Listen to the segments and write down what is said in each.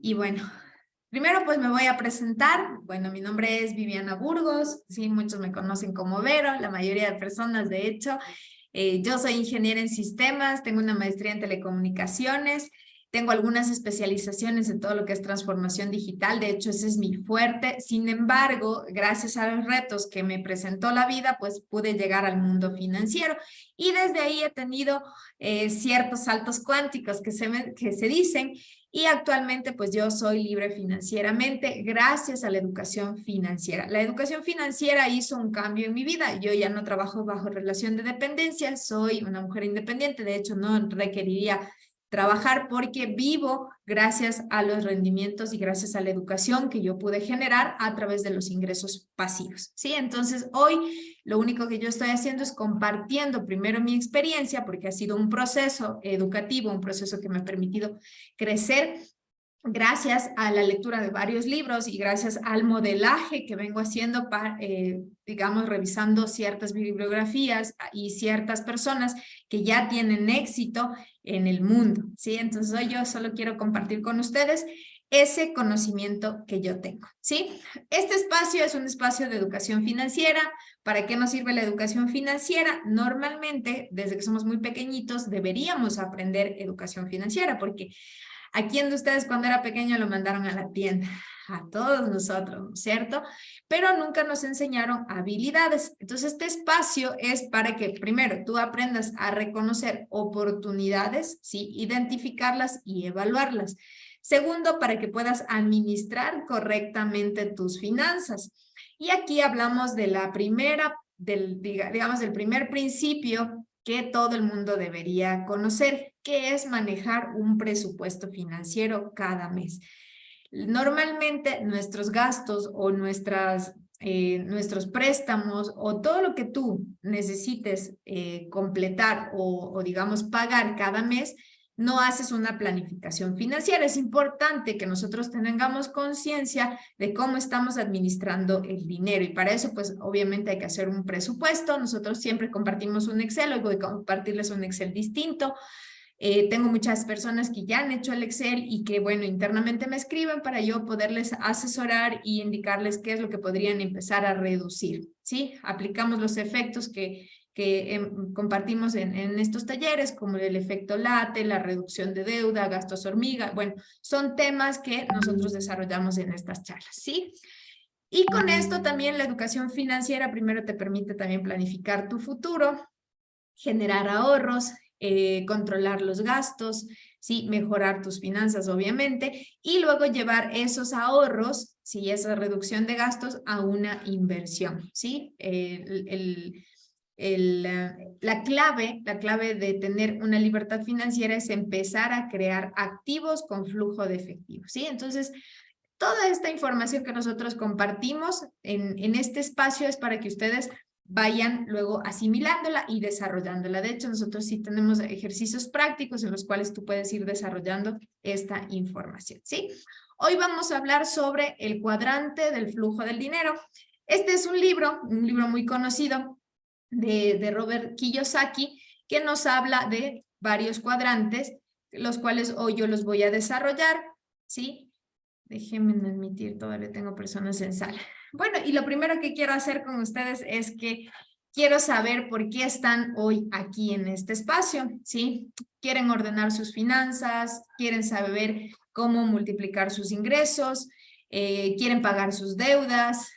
Y bueno, primero pues me voy a presentar. Bueno, mi nombre es Viviana Burgos, sí, muchos me conocen como Vero, la mayoría de personas de hecho. Yo soy ingeniera en sistemas, tengo una maestría en telecomunicaciones, tengo algunas especializaciones en todo lo que es transformación digital, de hecho ese es mi fuerte. Sin embargo, gracias a los retos que me presentó la vida, pues pude llegar al mundo financiero y desde ahí he tenido ciertos saltos cuánticos que se dicen y actualmente pues yo soy libre financieramente gracias a la educación financiera. La educación financiera hizo un cambio en mi vida. Yo ya no trabajo bajo relación de dependencia, soy una mujer independiente, de hecho no requeriría trabajar porque vivo gracias a los rendimientos y gracias a la educación que yo pude generar a través de los ingresos pasivos, ¿sí? Entonces hoy lo único que yo estoy haciendo es compartiendo primero mi experiencia porque ha sido un proceso educativo, un proceso que me ha permitido crecer gracias a la lectura de varios libros y gracias al modelaje que vengo haciendo, digamos, revisando ciertas bibliografías y ciertas personas que ya tienen éxito en el mundo, ¿sí? Entonces hoy yo solo quiero compartir con ustedes ese conocimiento que yo tengo, ¿sí? Este espacio es un espacio de educación financiera. ¿Para qué nos sirve la educación financiera? Normalmente, desde que somos muy pequeñitos, deberíamos aprender educación financiera porque ¿a quién de ustedes cuando era pequeño lo mandaron a la tienda? A todos nosotros, ¿no es cierto? Pero nunca nos enseñaron habilidades. Entonces, este espacio es para que primero tú aprendas a reconocer oportunidades, ¿sí? Identificarlas y evaluarlas. Segundo, para que puedas administrar correctamente tus finanzas. Y aquí hablamos de la primera, digamos, del primer principio que todo el mundo debería conocer, que es manejar un presupuesto financiero cada mes. Normalmente nuestros gastos o nuestros préstamos o todo lo que tú necesites completar o digamos pagar cada mes, no haces una planificación financiera. Es importante que nosotros tengamos conciencia de cómo estamos administrando el dinero y para eso pues obviamente hay que hacer un presupuesto. Nosotros siempre compartimos un Excel, hoy voy a compartirles un Excel distinto. Tengo muchas personas que ya han hecho el Excel y que, bueno, internamente me escriben para yo poderles asesorar y indicarles qué es lo que podrían empezar a reducir, ¿sí? Aplicamos los efectos que compartimos en estos talleres, como el efecto late, la reducción de deuda, gastos hormiga. Bueno, son temas que nosotros desarrollamos en estas charlas, ¿sí? Y con esto también la educación financiera primero te permite también planificar tu futuro, generar ahorros, controlar los gastos, ¿sí? Mejorar tus finanzas, obviamente, y luego llevar esos ahorros, ¿sí? Esa reducción de gastos a una inversión, ¿sí? La clave de tener una libertad financiera es empezar a crear activos con flujo de efectivo, ¿sí? Entonces, toda esta información que nosotros compartimos en este espacio es para que ustedes vayan luego asimilándola y desarrollándola. De hecho, nosotros sí tenemos ejercicios prácticos en los cuales tú puedes ir desarrollando esta información, ¿sí? Hoy vamos a hablar sobre el cuadrante del flujo del dinero. Este es un libro muy conocido de Robert Kiyosaki, que nos habla de varios cuadrantes, los cuales hoy yo los voy a desarrollar, ¿sí? Déjenme admitir, todavía tengo personas en sala. Bueno, y lo primero que quiero hacer con ustedes es que quiero saber por qué están hoy aquí en este espacio, ¿sí? Quieren ordenar sus finanzas, quieren saber cómo multiplicar sus ingresos, quieren pagar sus deudas,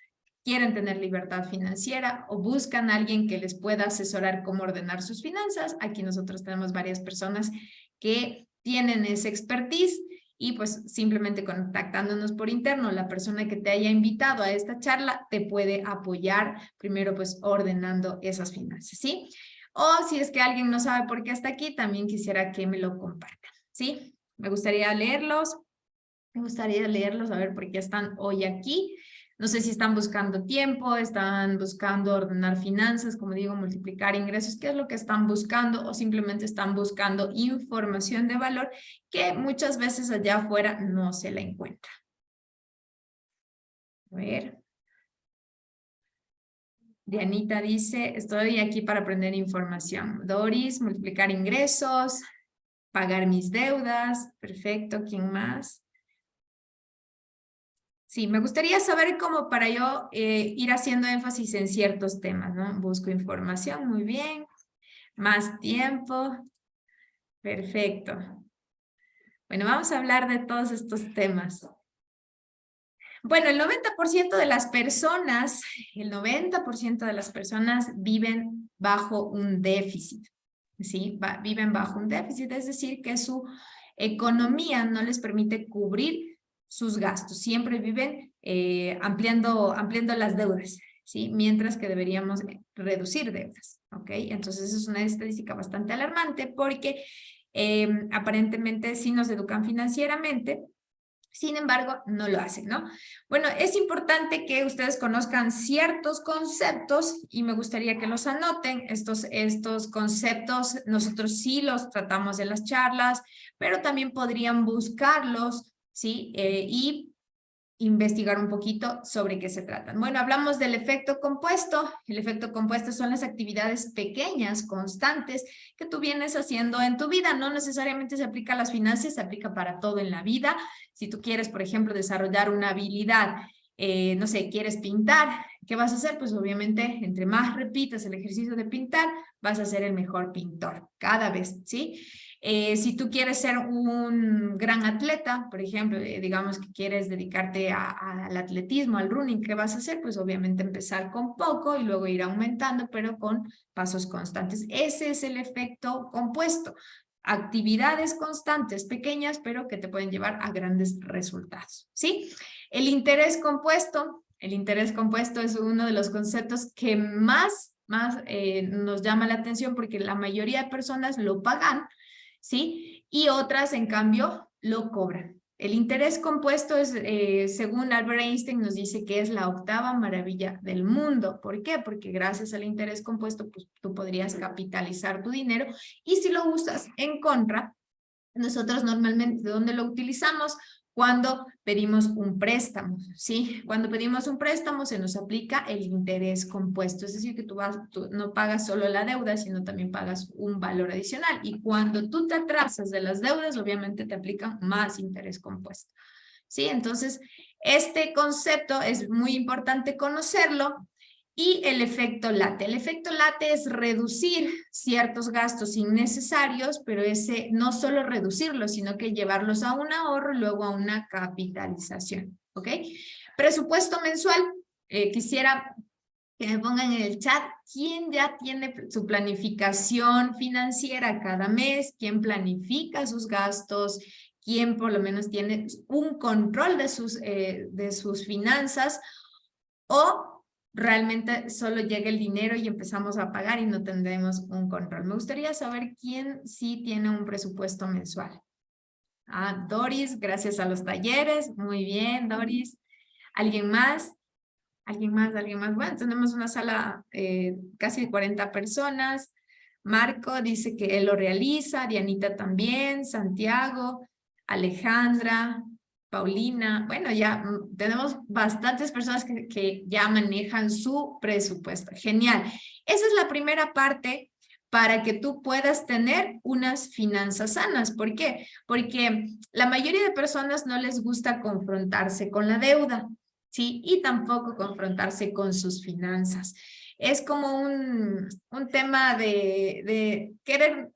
quieren tener libertad financiera o buscan a alguien que les pueda asesorar cómo ordenar sus finanzas. Aquí nosotros tenemos varias personas que tienen esa expertise y pues simplemente contactándonos por interno, la persona que te haya invitado a esta charla te puede apoyar primero pues ordenando esas finanzas, ¿sí? O si es que alguien no sabe por qué está aquí, también quisiera que me lo compartan, ¿sí? Me gustaría leerlos, a ver por qué están hoy aquí. No sé si están buscando tiempo, están buscando ordenar finanzas, como digo, multiplicar ingresos, qué es lo que están buscando o simplemente están buscando información de valor que muchas veces allá afuera no se la encuentra. A ver. Dianita dice, estoy aquí para aprender información. Doris, multiplicar ingresos, pagar mis deudas. Perfecto, ¿quién más? Sí, me gustaría saber cómo para yo ir haciendo énfasis en ciertos temas, ¿no? Busco información, muy bien. Más tiempo, perfecto. Bueno, vamos a hablar de todos estos temas. Bueno, el 90% de las personas, el 90% de las personas viven bajo un déficit, ¿sí? Viven bajo un déficit, es decir, que su economía no les permite cubrir sus gastos. Siempre viven ampliando las deudas, ¿sí? Mientras que deberíamos reducir deudas, ¿ok? Entonces, es una estadística bastante alarmante porque aparentemente sí nos educan financieramente. Sin embargo, no lo hacen, ¿no? Bueno, es importante que ustedes conozcan ciertos conceptos y me gustaría que los anoten. Estos conceptos nosotros sí los tratamos en las charlas, pero también podrían buscarlos, ¿sí? Y investigar un poquito sobre qué se tratan. Bueno, hablamos del efecto compuesto. El efecto compuesto son las actividades pequeñas, constantes, que tú vienes haciendo en tu vida. No necesariamente se aplica a las finanzas, se aplica para todo en la vida. Si tú quieres, por ejemplo, desarrollar una habilidad, no sé, quieres pintar, ¿qué vas a hacer? Pues obviamente, entre más repitas el ejercicio de pintar, vas a ser el mejor pintor cada vez, ¿sí? Si tú quieres ser un gran atleta, por ejemplo, digamos que quieres dedicarte al atletismo, al running, ¿qué vas a hacer? Pues obviamente empezar con poco y luego ir aumentando, pero con pasos constantes. Ese es el efecto compuesto. Actividades constantes, pequeñas, pero que te pueden llevar a grandes resultados, ¿sí? El interés compuesto es uno de los conceptos que más nos llama la atención porque la mayoría de personas lo pagan, ¿sí? Y otras, en cambio, lo cobran. El interés compuesto es, según Albert Einstein, nos dice que es la octava maravilla del mundo. ¿Por qué? Porque gracias al interés compuesto, pues tú podrías capitalizar tu dinero y si lo usas en contra, nosotros normalmente, ¿dónde lo utilizamos? Cuando pedimos un préstamo, ¿sí? Cuando pedimos un préstamo se nos aplica el interés compuesto, es decir, que tú no pagas solo la deuda, sino también pagas un valor adicional. Y cuando tú te atrasas de las deudas, obviamente te aplican más interés compuesto, ¿sí? Entonces, este concepto es muy importante conocerlo. Y el efecto late. El efecto late es reducir ciertos gastos innecesarios, pero ese no solo reducirlos, sino que llevarlos a un ahorro y luego a una capitalización. ¿Ok? Presupuesto mensual. Quisiera que me pongan en el chat quién ya tiene su planificación financiera cada mes, quién planifica sus gastos, quién por lo menos tiene un control de sus finanzas o realmente solo llega el dinero y empezamos a pagar y no tendremos un control. Me gustaría saber quién sí tiene un presupuesto mensual. Ah, Doris, gracias a los talleres. Muy bien, Doris. ¿Alguien más? ¿Alguien más? ¿Alguien más? Bueno, tenemos una sala casi de 40 personas. Marco dice que él lo realiza, Dianita también, Santiago, Alejandra, Paulina. Bueno, ya tenemos bastantes personas que ya manejan su presupuesto. Genial. Esa es la primera parte para que tú puedas tener unas finanzas sanas. ¿Por qué? Porque la mayoría de personas no les gusta confrontarse con la deuda, ¿sí? Y tampoco confrontarse con sus finanzas. Es como un tema de querer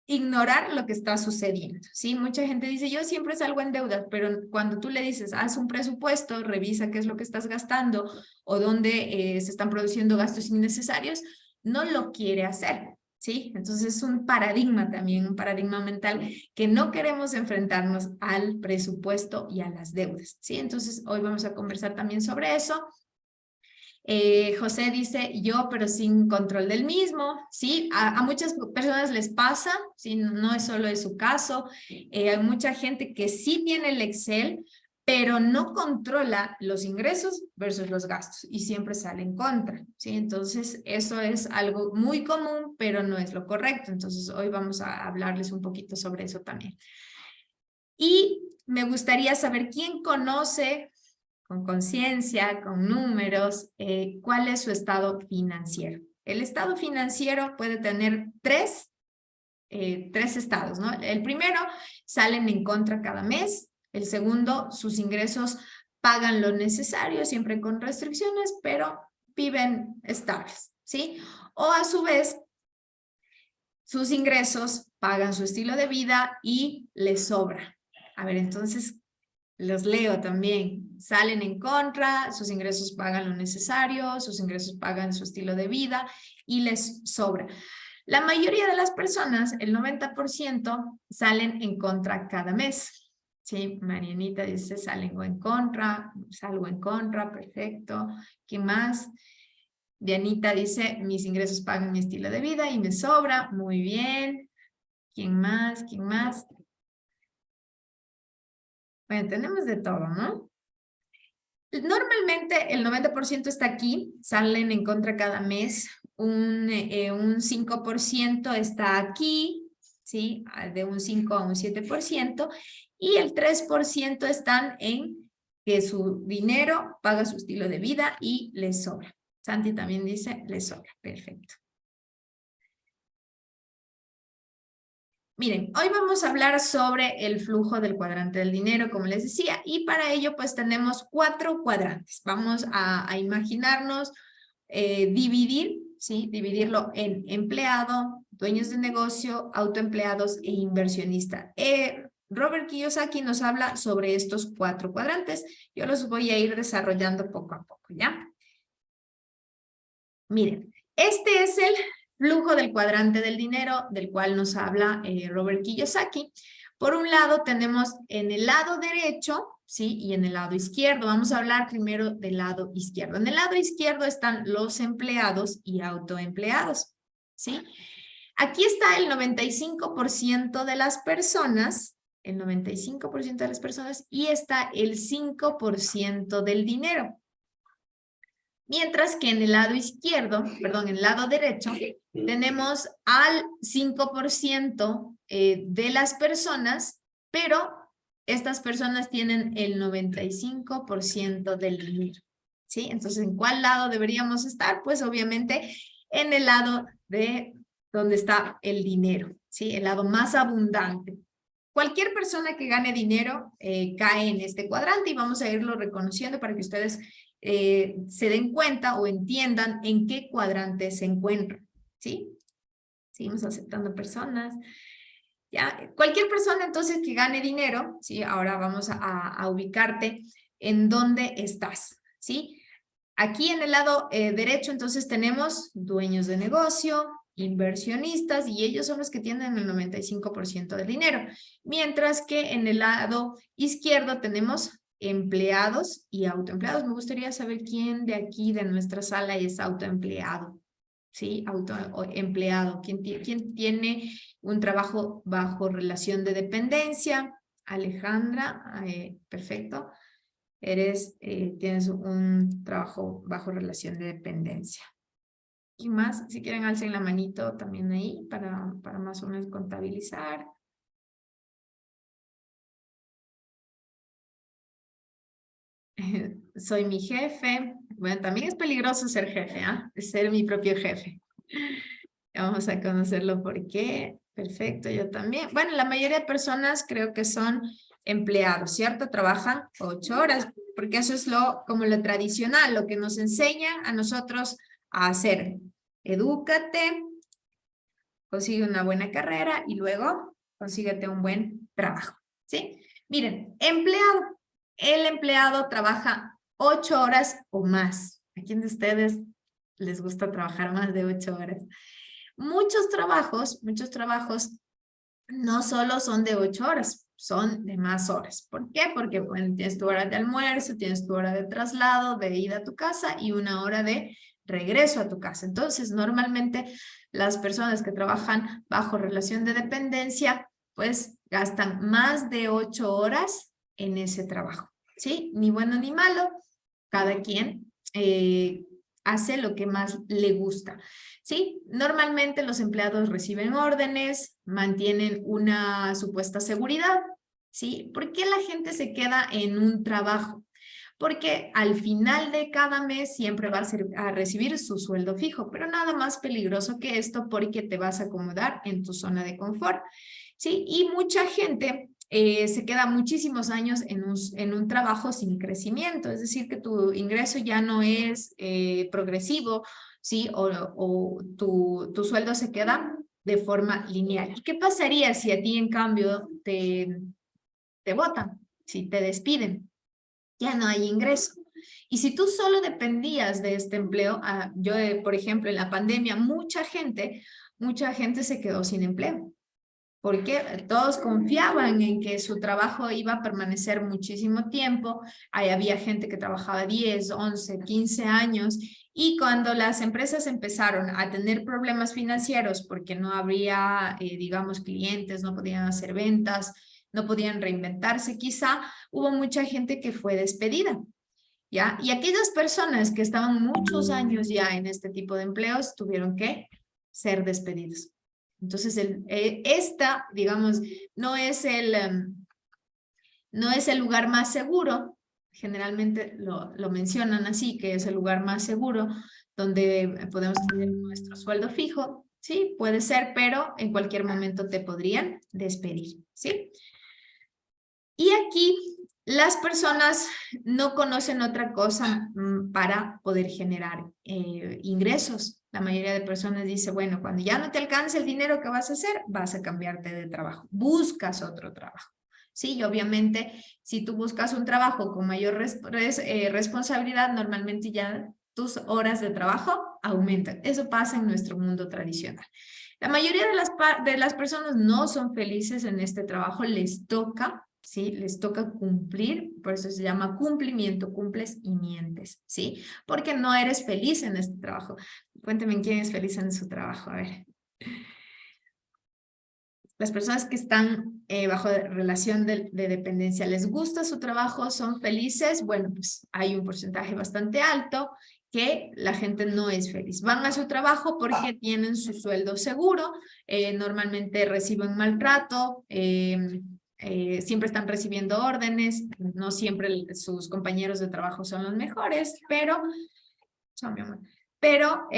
ignorar lo que está sucediendo, ¿sí? Mucha gente dice, yo siempre salgo en deuda, pero cuando tú le dices, haz un presupuesto, revisa qué es lo que estás gastando o dónde se están produciendo gastos innecesarios, no lo quiere hacer, ¿sí? Entonces es un paradigma también, un paradigma mental que no queremos enfrentarnos al presupuesto y a las deudas, ¿sí? Entonces hoy vamos a conversar también sobre eso. José dice, yo pero sin control del mismo, ¿sí? A muchas personas les pasa, ¿sí? No es solo de su caso, hay mucha gente que sí tiene el Excel, pero no controla los ingresos versus los gastos y siempre sale en contra, ¿sí? Entonces, eso es algo muy común, pero no es lo correcto. Entonces, hoy vamos a hablarles un poquito sobre eso también. Y me gustaría saber quién conoce con conciencia, con números, cuál es su estado financiero. El estado financiero puede tener tres estados, ¿no? El primero, salen en contra cada mes. El segundo, sus ingresos pagan lo necesario, siempre con restricciones, pero viven estables, ¿sí? O a su vez, sus ingresos pagan su estilo de vida y les sobra. A ver, entonces los leo también. Salen en contra, sus ingresos pagan lo necesario, sus ingresos pagan su estilo de vida y les sobra. La mayoría de las personas, el 90%, salen en contra cada mes. Sí, Marianita dice, salgo en contra, perfecto. ¿Quién más? Dianita dice, mis ingresos pagan mi estilo de vida y me sobra. Muy bien. ¿Quién más? ¿Quién más? Bueno, tenemos de todo, ¿no? Normalmente el 90% está aquí, salen en contra cada mes, un 5% está aquí, ¿sí? De un 5 a un 7%, y el 3% están en que su dinero paga su estilo de vida y les sobra. Santi también dice, les sobra, perfecto. Miren, hoy vamos a hablar sobre el flujo del cuadrante del dinero, como les decía, y para ello pues tenemos 4 cuadrantes. Vamos a imaginarnos dividir, ¿sí? Dividirlo en empleado, dueños de negocio, autoempleados e inversionista. Robert Kiyosaki nos habla sobre estos 4 cuadrantes. Yo los voy a ir desarrollando poco a poco, ¿ya? Miren, este es el flujo del cuadrante del dinero, del cual nos habla Robert Kiyosaki. Por un lado tenemos en el lado derecho, ¿sí? Y en el lado izquierdo. Vamos a hablar primero del lado izquierdo. En el lado izquierdo están los empleados y autoempleados, ¿sí? Aquí está el 95% de las personas, el 95% de las personas, y está el 5% del dinero. Mientras que en el lado izquierdo, perdón, en el lado derecho, tenemos al 5% de las personas, pero estas personas tienen el 95% del dinero, ¿sí? Entonces, ¿en cuál lado deberíamos estar? Pues obviamente en el lado de donde está el dinero, ¿sí? El lado más abundante. Cualquier persona que gane dinero cae en este cuadrante y vamos a irlo reconociendo para que ustedes se den cuenta o entiendan en qué cuadrante se encuentran, ¿sí? Seguimos aceptando personas. Ya, cualquier persona entonces que gane dinero, ¿sí? Ahora vamos a ubicarte en dónde estás, ¿sí? Aquí en el lado derecho entonces tenemos dueños de negocio, inversionistas, y ellos son los que tienen el 95% del dinero. Mientras que en el lado izquierdo tenemos empleados y autoempleados. Me gustaría saber quién de aquí, de nuestra sala, es autoempleado. ¿Sí? Autoempleado. ¿Quién tiene un trabajo bajo relación de dependencia? Alejandra, perfecto. Tienes un trabajo bajo relación de dependencia. Y más, si quieren, alcen la manito también ahí para más o menos contabilizar. Soy mi jefe. Bueno, también es peligroso ser jefe, ¿ah? Ser mi propio jefe. Vamos a conocerlo por qué. Perfecto, yo también. Bueno, la mayoría de personas creo que son empleados, ¿cierto? Trabajan 8 horas, porque eso es como lo tradicional, lo que nos enseñan a nosotros a hacer. Edúcate, consigue una buena carrera y luego consíguete un buen trabajo, ¿sí? Miren, empleado. El empleado trabaja 8 horas o más. ¿A quién de ustedes les gusta trabajar más de 8 horas? Muchos trabajos no solo son de 8 horas, son de más horas. ¿Por qué? Porque bueno, tienes tu hora de almuerzo, tienes tu hora de traslado, de ida a tu casa y una hora de regreso a tu casa. Entonces, normalmente las personas que trabajan bajo relación de dependencia, pues gastan más de 8 horas en ese trabajo, ¿sí? Ni bueno ni malo, cada quien hace lo que más le gusta. Sí, normalmente los empleados reciben órdenes, mantienen una supuesta seguridad, ¿sí? ¿Por qué la gente se queda en un trabajo? Porque al final de cada mes siempre va a recibir su sueldo fijo, pero nada más peligroso que esto porque te vas a acomodar en tu zona de confort. ¿sí? Y mucha gente se queda muchísimos años en un trabajo sin crecimiento, es decir, que tu ingreso ya no es progresivo, ¿sí? O tu sueldo se queda de forma lineal. ¿Y qué pasaría si a ti, en cambio, te botan, si te despiden? Ya no hay ingreso. Y si tú solo dependías de este empleo, yo, por ejemplo, en la pandemia, mucha gente se quedó sin empleo, porque todos confiaban en que su trabajo iba a permanecer muchísimo tiempo. Ahí había gente que trabajaba 10, 11, 15 años, y cuando las empresas empezaron a tener problemas financieros porque no habría, digamos, clientes, no podían hacer ventas, no podían reinventarse, quizá hubo mucha gente que fue despedida, ¿ya? Y aquellas personas que estaban muchos años ya en este tipo de empleos tuvieron que ser despedidos. Entonces, esta, digamos, no es no es el lugar más seguro. Generalmente lo mencionan así, que es el lugar más seguro donde podemos tener nuestro sueldo fijo. Sí, puede ser, pero en cualquier momento te podrían despedir, ¿sí? Y aquí las personas no conocen otra cosa para poder generar ingresos. La mayoría de personas dice, bueno, cuando ya no te alcance el dinero, ¿qué vas a hacer? Vas a cambiarte de trabajo, buscas otro trabajo. Sí, y obviamente, si tú buscas un trabajo con mayor responsabilidad, normalmente ya tus horas de trabajo aumentan. Eso pasa en nuestro mundo tradicional. La mayoría de las personas no son felices en este trabajo, les toca, ¿sí? Les toca cumplir, por eso se llama cumplimiento, cumples y mientes, ¿sí? Porque no eres feliz en este trabajo. Cuéntame quién es feliz en su trabajo, a ver. Las personas que están bajo relación de dependencia, ¿les gusta su trabajo? ¿Son felices? Bueno, pues hay un porcentaje bastante alto que la gente no es feliz. Van a su trabajo porque tienen su sueldo seguro, normalmente reciben maltrato, siempre están recibiendo órdenes, no siempre sus compañeros de trabajo son los mejores, pero... Chao, mi amor. Pero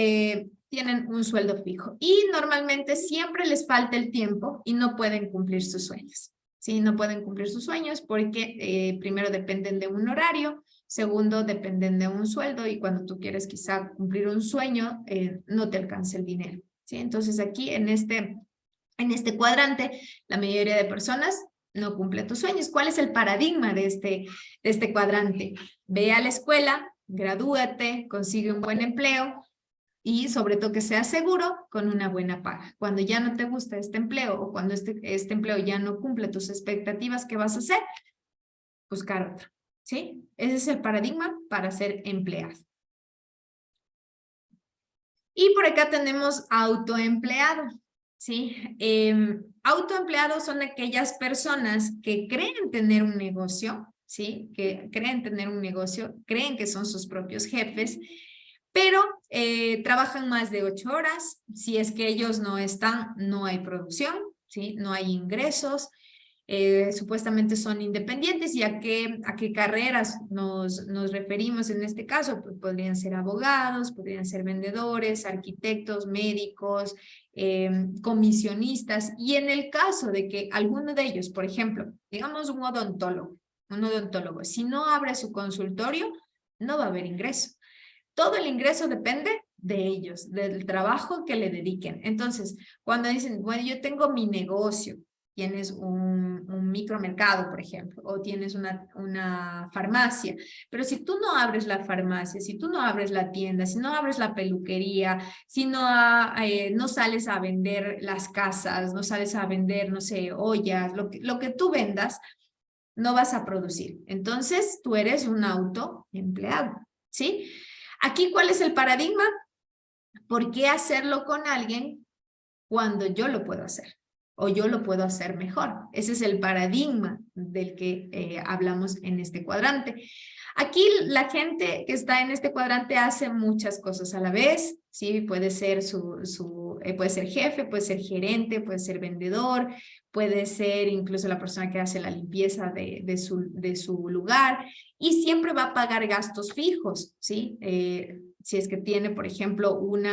tienen un sueldo fijo y normalmente siempre les falta el tiempo y no pueden cumplir sus sueños. Sí, no pueden cumplir sus sueños porque primero dependen de un horario, segundo dependen de un sueldo, y cuando tú quieres quizá cumplir un sueño, no te alcanza el dinero. ¿Sí? Entonces aquí en este cuadrante, la mayoría de personas no cumple tus sueños. ¿Cuál es el paradigma de este cuadrante? Ve a la escuela, gradúate, consigue un buen empleo y sobre todo que sea seguro con una buena paga. Cuando ya no te gusta este empleo o cuando este empleo ya no cumple tus expectativas, ¿qué vas a hacer? Buscar otro, ¿sí? Ese es el paradigma para ser empleado. Y por acá tenemos autoempleado, ¿sí? Autoempleados son aquellas personas que creen tener un negocio, ¿sí? Que creen tener un negocio, creen que son sus propios jefes, pero trabajan más de 8 horas. Si es que ellos no están, no hay producción, ¿sí? No hay ingresos. Supuestamente son independientes. ¿Y a qué carreras nos referimos en este caso? Pues podrían ser abogados, podrían ser vendedores, arquitectos, médicos, comisionistas. Y en el caso de que alguno de ellos, por ejemplo, digamos un odontólogo, si no abre su consultorio, no va a haber ingreso. Todo el ingreso depende de ellos, del trabajo que le dediquen. Entonces, cuando dicen, bueno, yo tengo mi negocio, tienes un micromercado, por ejemplo, o tienes una farmacia, pero si tú no abres la farmacia, si tú no abres la tienda, si no abres la peluquería, si no sales a vender las casas, no sales a vender, no sé, ollas, lo que tú vendas, no vas a producir. Entonces, tú eres un autoempleado, ¿sí? Aquí, ¿cuál es el paradigma? ¿Por qué hacerlo con alguien cuando yo lo puedo hacer? O yo lo puedo hacer mejor. Ese es el paradigma del que hablamos en este cuadrante. Aquí la gente que está en este cuadrante hace muchas cosas a la vez, ¿sí? Puede ser puede ser jefe, puede ser gerente, puede ser vendedor, puede ser incluso la persona que hace la limpieza de su lugar, y siempre va a pagar gastos fijos, ¿sí? si es que tiene, por ejemplo, un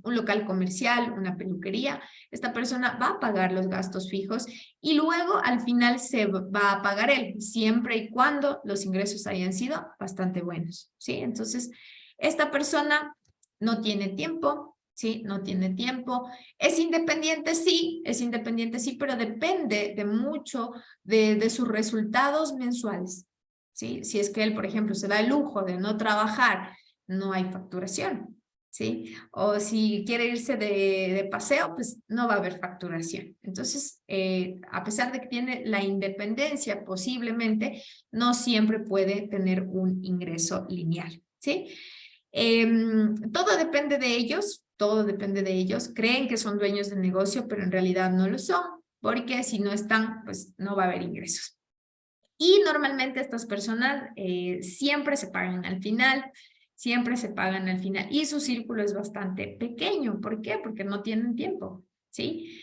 local comercial, una peluquería, esta persona va a pagar los gastos fijos y luego al final se va a pagar él, siempre y cuando los ingresos hayan sido bastante buenos, ¿sí? Entonces, esta persona no tiene tiempo, ¿sí? No tiene tiempo. Es independiente, sí, pero depende de mucho de sus resultados mensuales, ¿sí? Si es que él, por ejemplo, se da el lujo de no trabajar, no hay facturación, ¿sí? O si quiere irse de paseo, pues no va a haber facturación. Entonces, a pesar de que tiene la independencia, posiblemente no siempre puede tener un ingreso lineal, ¿sí? Todo depende de ellos, todo depende de ellos. Creen que son dueños de negocio, pero en realidad no lo son, porque si no están, pues no va a haber ingresos. Y normalmente estas personas siempre se pagan al final, siempre se pagan al final. Y su círculo es bastante pequeño. ¿Por qué? Porque no tienen tiempo, ¿sí?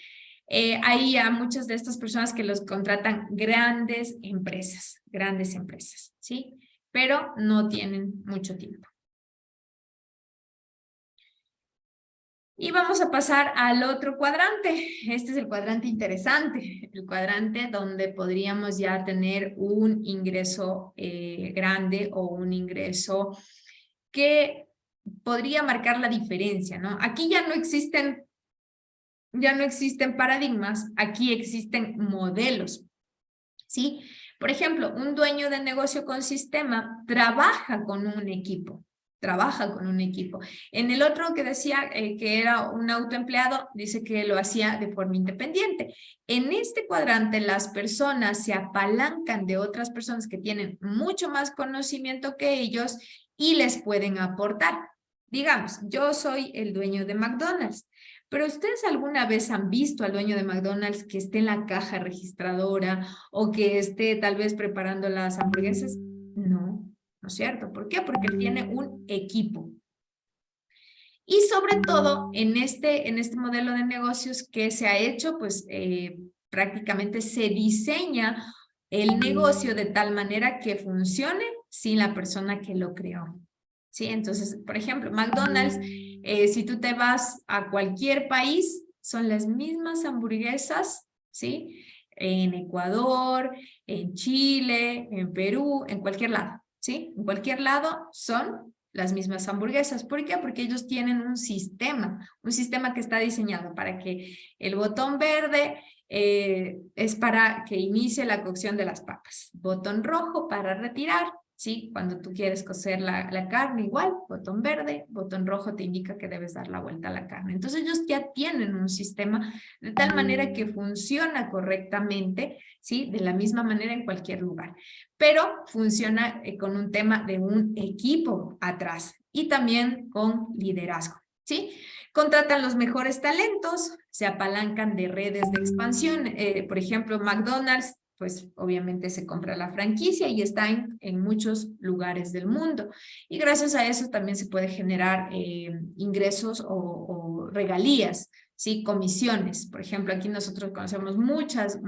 Hay a muchas de estas personas que los contratan grandes empresas, ¿sí? Pero no tienen mucho tiempo. Y vamos a pasar al otro cuadrante. Este es el cuadrante interesante, el cuadrante donde podríamos ya tener un ingreso grande o un ingreso que podría marcar la diferencia, ¿no? Aquí ya no existen paradigmas, aquí existen modelos, ¿sí? Por ejemplo, un dueño de negocio con sistema trabaja con un equipo. En el otro que decía que era un autoempleado, dice que lo hacía de forma independiente. En este cuadrante, las personas se apalancan de otras personas que tienen mucho más conocimiento que ellos y les pueden aportar. Digamos, yo soy el dueño de McDonald's. Pero ¿ustedes alguna vez han visto al dueño de McDonald's que esté en la caja registradora o que esté tal vez preparando las hamburguesas? No, ¿no es cierto? ¿Por qué? Porque él tiene un equipo. Y sobre todo en este modelo de negocios que se ha hecho, pues prácticamente se diseña el negocio de tal manera que funcione sin la persona que lo creó. ¿Sí? Entonces, por ejemplo, McDonald's, si tú te vas a cualquier país, son las mismas hamburguesas, ¿sí? En Ecuador, en Chile, en Perú, en cualquier lado, ¿sí? En cualquier lado son las mismas hamburguesas. ¿Por qué? Porque ellos tienen un sistema que está diseñado para que el botón verde es para que inicie la cocción de las papas. Botón rojo para retirar, ¿sí? Cuando tú quieres cocer la carne, igual, botón verde, botón rojo te indica que debes dar la vuelta a la carne. Entonces ellos ya tienen un sistema de tal manera que funciona correctamente, ¿sí? De la misma manera en cualquier lugar. Pero funciona con un tema de un equipo atrás y también con liderazgo, ¿sí? Contratan los mejores talentos, se apalancan de redes de expansión. Por ejemplo, McDonald's, pues obviamente se compra la franquicia y está en muchos lugares del mundo. Y gracias a eso también se puede generar ingresos o regalías, ¿sí? Comisiones. Por ejemplo, aquí nosotros conocemos muchas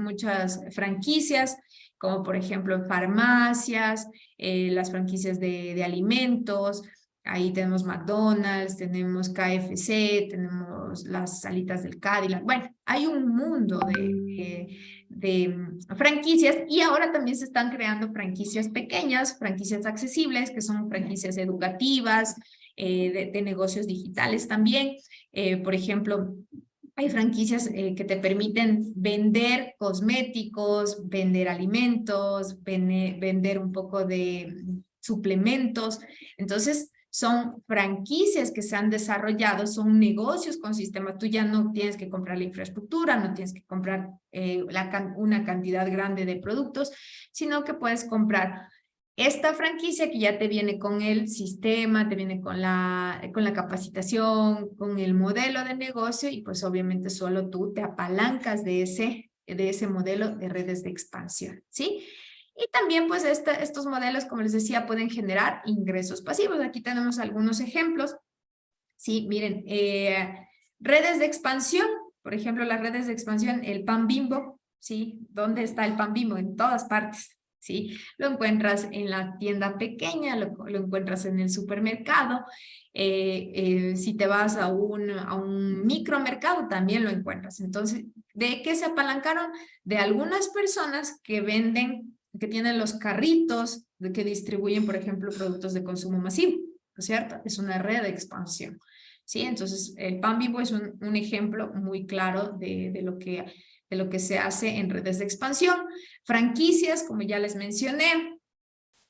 franquicias, como por ejemplo en farmacias, las franquicias de alimentos. Ahí tenemos McDonald's, tenemos KFC, tenemos las salitas del Cadillac. Bueno, hay un mundo de franquicias y ahora también se están creando franquicias pequeñas, franquicias accesibles, que son franquicias educativas, de negocios digitales también. Por ejemplo, hay franquicias que te permiten vender cosméticos, vender alimentos, vender un poco de suplementos. Entonces, son franquicias que se han desarrollado, son negocios con sistema. Tú ya no tienes que comprar la infraestructura, no tienes que comprar una cantidad grande de productos, sino que puedes comprar esta franquicia que ya te viene con el sistema, te viene con la capacitación, con el modelo de negocio y pues obviamente solo tú te apalancas de ese modelo de redes de expansión, ¿sí? Y también pues estos modelos, como les decía, pueden generar ingresos pasivos. Aquí tenemos algunos ejemplos. Sí, miren, redes de expansión, por ejemplo, las redes de expansión, el Pan Bimbo, ¿sí? ¿Dónde está el Pan Bimbo? En todas partes, ¿sí? Lo encuentras en la tienda pequeña, lo encuentras en el supermercado. Si te vas a un micromercado, también lo encuentras. Entonces, ¿de qué se apalancaron? De algunas personas que venden, que tienen los carritos, que distribuyen, por ejemplo, productos de consumo masivo, ¿no es cierto? Es una red de expansión, ¿sí? Entonces, el Pan Bimbo es un ejemplo muy claro de lo que se hace en redes de expansión. Franquicias, como ya les mencioné,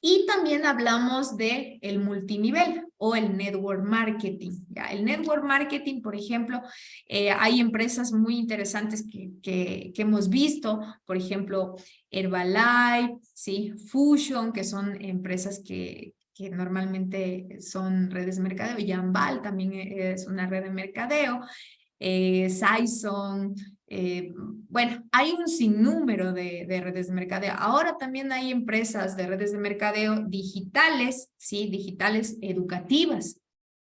y también hablamos de el multinivel o el network marketing. ¿Ya? El network marketing, por ejemplo, hay empresas muy interesantes que hemos visto, por ejemplo, Herbalife, ¿sí? Fusion, que son empresas que normalmente son redes de mercadeo. Jambal también es una red de mercadeo. Saison, bueno, hay un sinnúmero de redes de mercadeo. Ahora también hay empresas de redes de mercadeo digitales, ¿sí? Digitales educativas,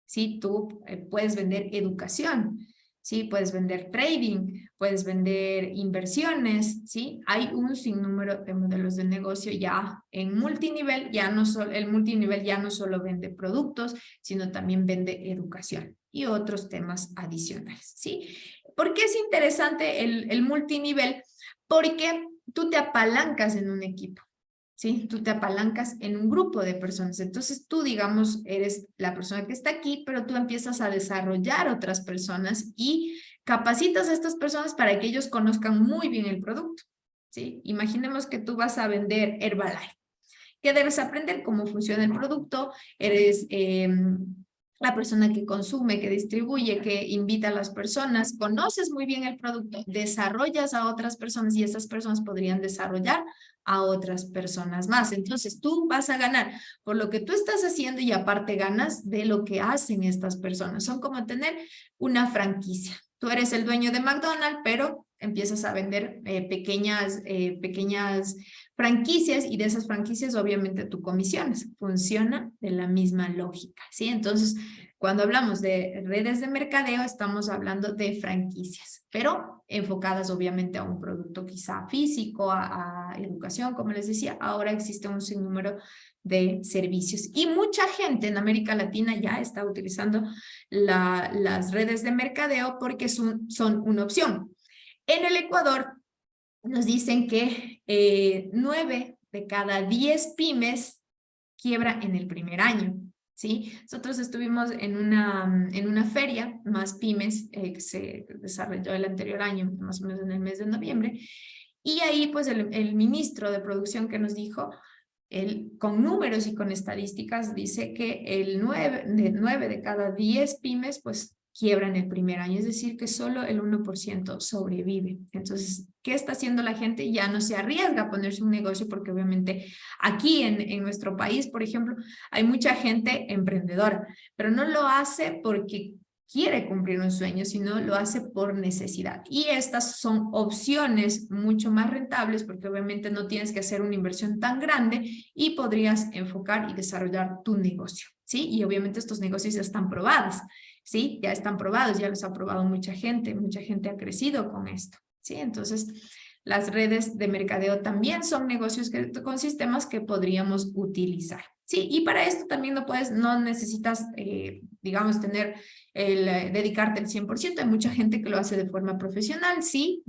¿sí? Tú puedes vender educación, ¿sí? Puedes vender trading, puedes vender inversiones, ¿sí? Hay un sinnúmero de modelos de negocio ya en multinivel, ya no solo, el multinivel ya no solo vende productos, sino también vende educación y otros temas adicionales, ¿sí? ¿Por qué es interesante el multinivel? Porque tú te apalancas en un equipo, ¿sí? Tú te apalancas en un grupo de personas. Entonces tú, digamos, eres la persona que está aquí, pero tú empiezas a desarrollar otras personas y capacitas a estas personas para que ellos conozcan muy bien el producto, ¿sí? Imaginemos que tú vas a vender Herbalife. ¿Qué debes aprender? Cómo funciona el producto, eres la persona que consume, que distribuye, que invita a las personas, conoces muy bien el producto, desarrollas a otras personas y esas personas podrían desarrollar a otras personas más. Entonces tú vas a ganar por lo que tú estás haciendo y aparte ganas de lo que hacen estas personas. Son como tener una franquicia. Tú eres el dueño de McDonald's, pero empiezas a vender pequeñas franquicias y de esas franquicias obviamente tu comisiones. Funciona de la misma lógica, ¿sí? Entonces, cuando hablamos de redes de mercadeo, estamos hablando de franquicias, pero enfocadas obviamente a un producto quizá físico, a educación, como les decía. Ahora existe un sinnúmero de servicios y mucha gente en América Latina ya está utilizando las redes de mercadeo porque son una opción. En el Ecuador nos dicen que 9 de cada 10 pymes quiebra en el primer año, ¿sí? Nosotros estuvimos en una feria, Más Pymes, que se desarrolló el anterior año, más o menos en el mes de noviembre, y ahí pues el ministro de producción que nos dijo, él, con números y con estadísticas, dice que 9 de cada 10 pymes pues quiebran el primer año, es decir, que solo el 1% sobrevive. Entonces, ¿qué está haciendo la gente? Ya no se arriesga a ponerse un negocio porque obviamente aquí en nuestro país, por ejemplo, hay mucha gente emprendedora, pero no lo hace porque quiere cumplir un sueño, sino lo hace por necesidad. Y estas son opciones mucho más rentables porque obviamente no tienes que hacer una inversión tan grande y podrías enfocar y desarrollar tu negocio, ¿sí? Y obviamente estos negocios ya están probados, ¿sí? Ya están probados, ya los ha probado mucha gente ha crecido con esto, ¿sí? Entonces, las redes de mercadeo también son negocios con sistemas que podríamos utilizar, ¿sí? Y para esto también no necesitas, digamos, dedicarte al 100%. Hay mucha gente que lo hace de forma profesional, sí,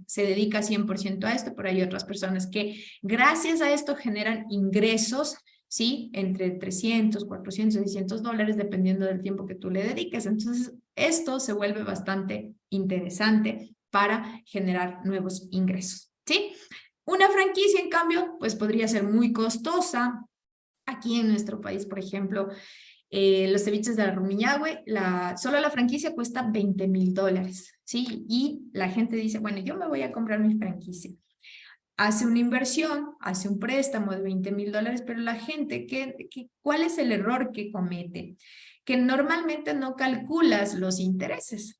se dedica 100% a esto, pero hay otras personas que gracias a esto generan ingresos, ¿sí? Entre 300, 400, $600, dependiendo del tiempo que tú le dediques. Entonces, esto se vuelve bastante interesante para generar nuevos ingresos, ¿sí? Una franquicia, en cambio, pues podría ser muy costosa. Aquí en nuestro país, por ejemplo, los ceviches de la Rumiñahui, solo la franquicia cuesta $20,000, ¿sí? Y la gente dice, bueno, yo me voy a comprar mi franquicia. Hace una inversión, hace un préstamo de $20,000, pero la gente, ¿cuál es el error que comete? Que normalmente no calculas los intereses,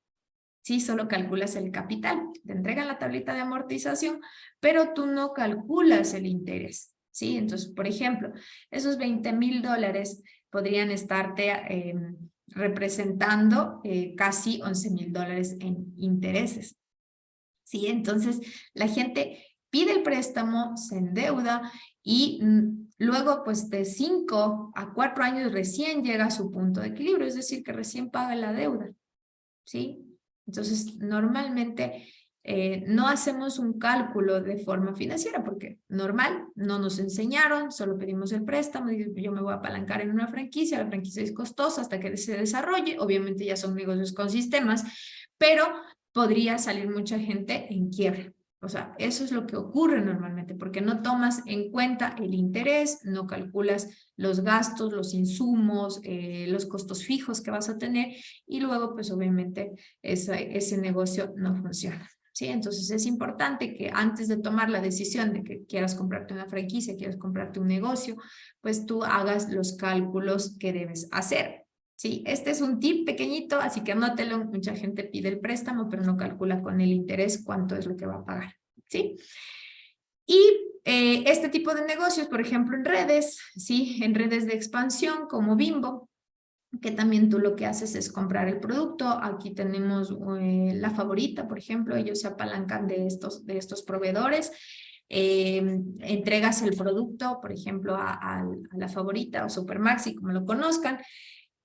¿sí? Solo calculas el capital. Te entregan la tablita de amortización, pero tú no calculas el interés, ¿sí? Entonces, por ejemplo, esos $20,000 podrían estarte representando casi $11,000 en intereses, ¿sí? Entonces, la gente pide el préstamo, se endeuda y luego pues de 5 a 4 años recién llega a su punto de equilibrio, es decir, que recién paga la deuda, ¿sí? Entonces, normalmente no hacemos un cálculo de forma financiera porque normal, no nos enseñaron, solo pedimos el préstamo, y yo me voy a apalancar en una franquicia, la franquicia es costosa hasta que se desarrolle, obviamente ya son negocios con sistemas, pero podría salir mucha gente en quiebra. O sea, eso es lo que ocurre normalmente, porque no tomas en cuenta el interés, no calculas los gastos, los insumos, los costos fijos que vas a tener y luego, pues obviamente, ese negocio no funciona. ¿Sí? Entonces es importante que antes de tomar la decisión de que quieras comprarte una franquicia, quieras comprarte un negocio, pues tú hagas los cálculos que debes hacer. Sí, este es un tip pequeñito, así que anótelo. Mucha gente pide el préstamo, pero no calcula con el interés cuánto es lo que va a pagar. ¿Sí? Y este tipo de negocios, por ejemplo, en redes, ¿sí? En redes de expansión como Bimbo, que también tú lo que haces es comprar el producto. Aquí tenemos La Favorita, por ejemplo, ellos se apalancan de estos proveedores. Entregas el producto, por ejemplo, a La Favorita o Supermaxi, como lo conozcan,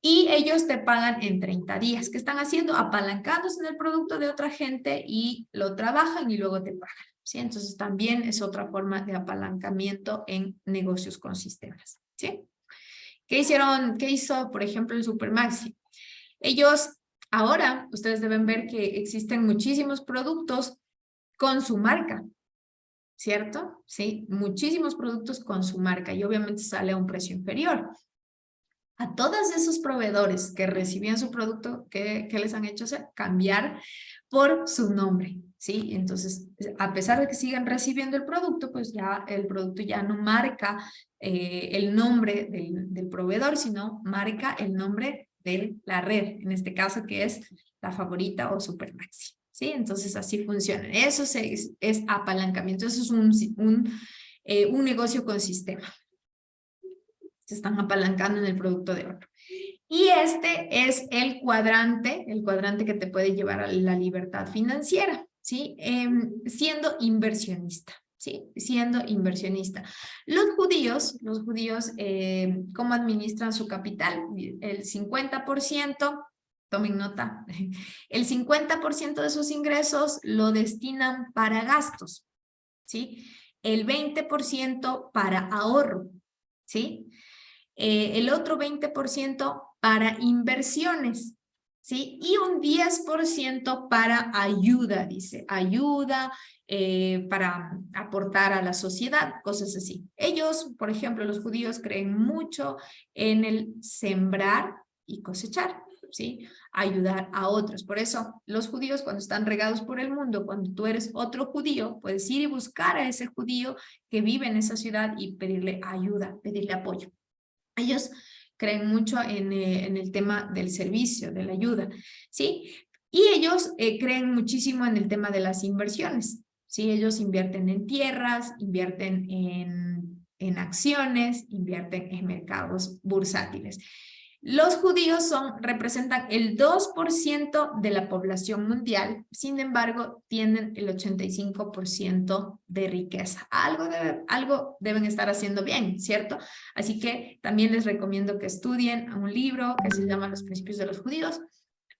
y ellos te pagan en 30 días. ¿Qué están haciendo? Apalancándose en el producto de otra gente y lo trabajan y luego te pagan. ¿Sí? Entonces también es otra forma de apalancamiento en negocios con sistemas. ¿Sí? ¿Qué hizo, por ejemplo, el Supermaxi? Ellos, ahora, ustedes deben ver que existen muchísimos productos con su marca, ¿cierto? Sí, muchísimos productos con su marca y obviamente sale a un precio inferior. A todos esos proveedores que recibían su producto, ¿qué les han hecho hacer? Cambiar por su nombre, ¿sí? Entonces, a pesar de que sigan recibiendo el producto, pues ya el producto ya no marca el nombre del proveedor, sino marca el nombre de la red, en este caso que es La Favorita o Supermaxi, ¿sí? Entonces, así funciona. Eso es apalancamiento, eso es un negocio con sistema. Se están apalancando en el producto de otro. Y este es el cuadrante que te puede llevar a la libertad financiera, ¿sí? Siendo inversionista, ¿sí? Siendo inversionista. Los judíos, ¿cómo administran su capital? El 50%, tomen nota, el 50% de sus ingresos lo destinan para gastos, ¿sí? El 20% para ahorro, ¿sí? El otro 20% para inversiones, ¿sí? Y un 10% para ayuda, dice, ayuda para aportar a la sociedad, cosas así. Ellos, por ejemplo, los judíos creen mucho en el sembrar y cosechar, ¿sí? Ayudar a otros. Por eso, los judíos cuando están regados por el mundo, cuando tú eres otro judío, puedes ir y buscar a ese judío que vive en esa ciudad y pedirle ayuda, pedirle apoyo. Ellos creen mucho en el tema del servicio, de la ayuda, ¿sí? Y ellos creen muchísimo en el tema de las inversiones, ¿sí? Ellos invierten en tierras, invierten en acciones, invierten en mercados bursátiles. Los judíos representan el 2% de la población mundial, sin embargo, tienen el 85% de riqueza. Algo deben estar haciendo bien, ¿cierto? Así que también les recomiendo que estudien un libro que se llama Los Principios de los Judíos,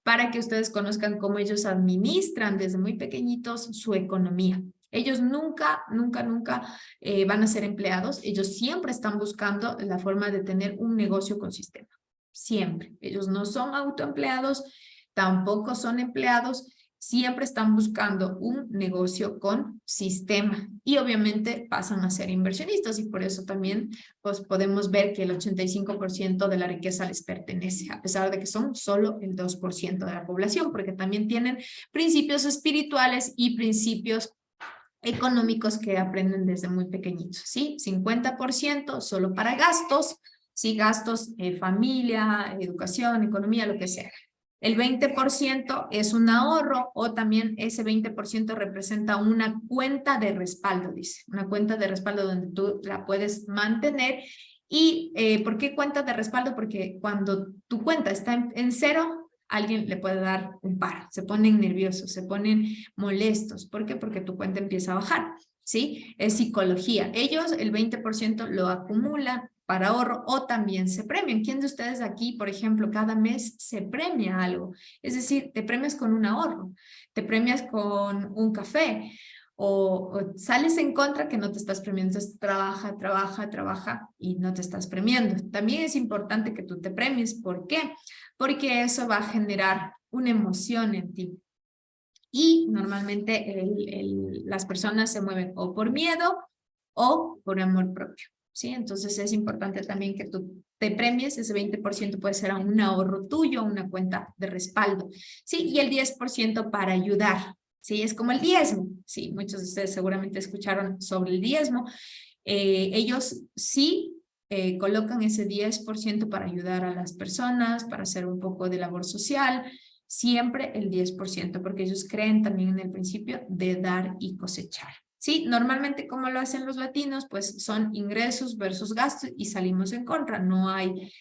para que ustedes conozcan cómo ellos administran desde muy pequeñitos su economía. Ellos nunca van a ser empleados, ellos siempre están buscando la forma de tener un negocio con sistema. Siempre. Ellos no son autoempleados, tampoco son empleados, siempre están buscando un negocio con sistema y obviamente pasan a ser inversionistas y por eso también pues, podemos ver que el 85% de la riqueza les pertenece, a pesar de que son solo el 2% de la población, porque también tienen principios espirituales y principios económicos que aprenden desde muy pequeñitos, ¿sí? 50% solo para gastos, ¿sí? Gastos, familia, educación, economía, lo que sea. El 20% es un ahorro o también ese 20% representa una cuenta de respaldo, dice. Una cuenta de respaldo donde tú la puedes mantener. ¿Y por qué cuenta de respaldo? Porque cuando tu cuenta está en cero, alguien le puede dar un paro. Se ponen nerviosos, se ponen molestos. ¿Por qué? Porque tu cuenta empieza a bajar. ¿sí? Es psicología. Ellos el 20% lo acumulan para ahorro o también se premian. ¿Quién de ustedes aquí, por ejemplo, cada mes se premia algo? Es decir, te premias con un ahorro, te premias con un café o sales en contra que no te estás premiando. Entonces trabaja, trabaja, trabaja y no te estás premiando. También es importante que tú te premies. ¿Por qué? Porque eso va a generar una emoción en ti. Y normalmente las personas se mueven o por miedo o por amor propio, ¿sí? Entonces es importante también que tú te premies, ese 20% puede ser a un ahorro tuyo, una cuenta de respaldo, ¿sí? Y el 10% para ayudar, ¿sí? Es como el diezmo, ¿sí? Muchos de ustedes seguramente escucharon sobre el diezmo. Ellos sí colocan ese 10% para ayudar a las personas, para hacer un poco de labor social, siempre el 10%, porque ellos creen también en el principio de dar y cosechar. Sí, normalmente como lo hacen los latinos, pues son ingresos versus gastos y salimos en contra. No hay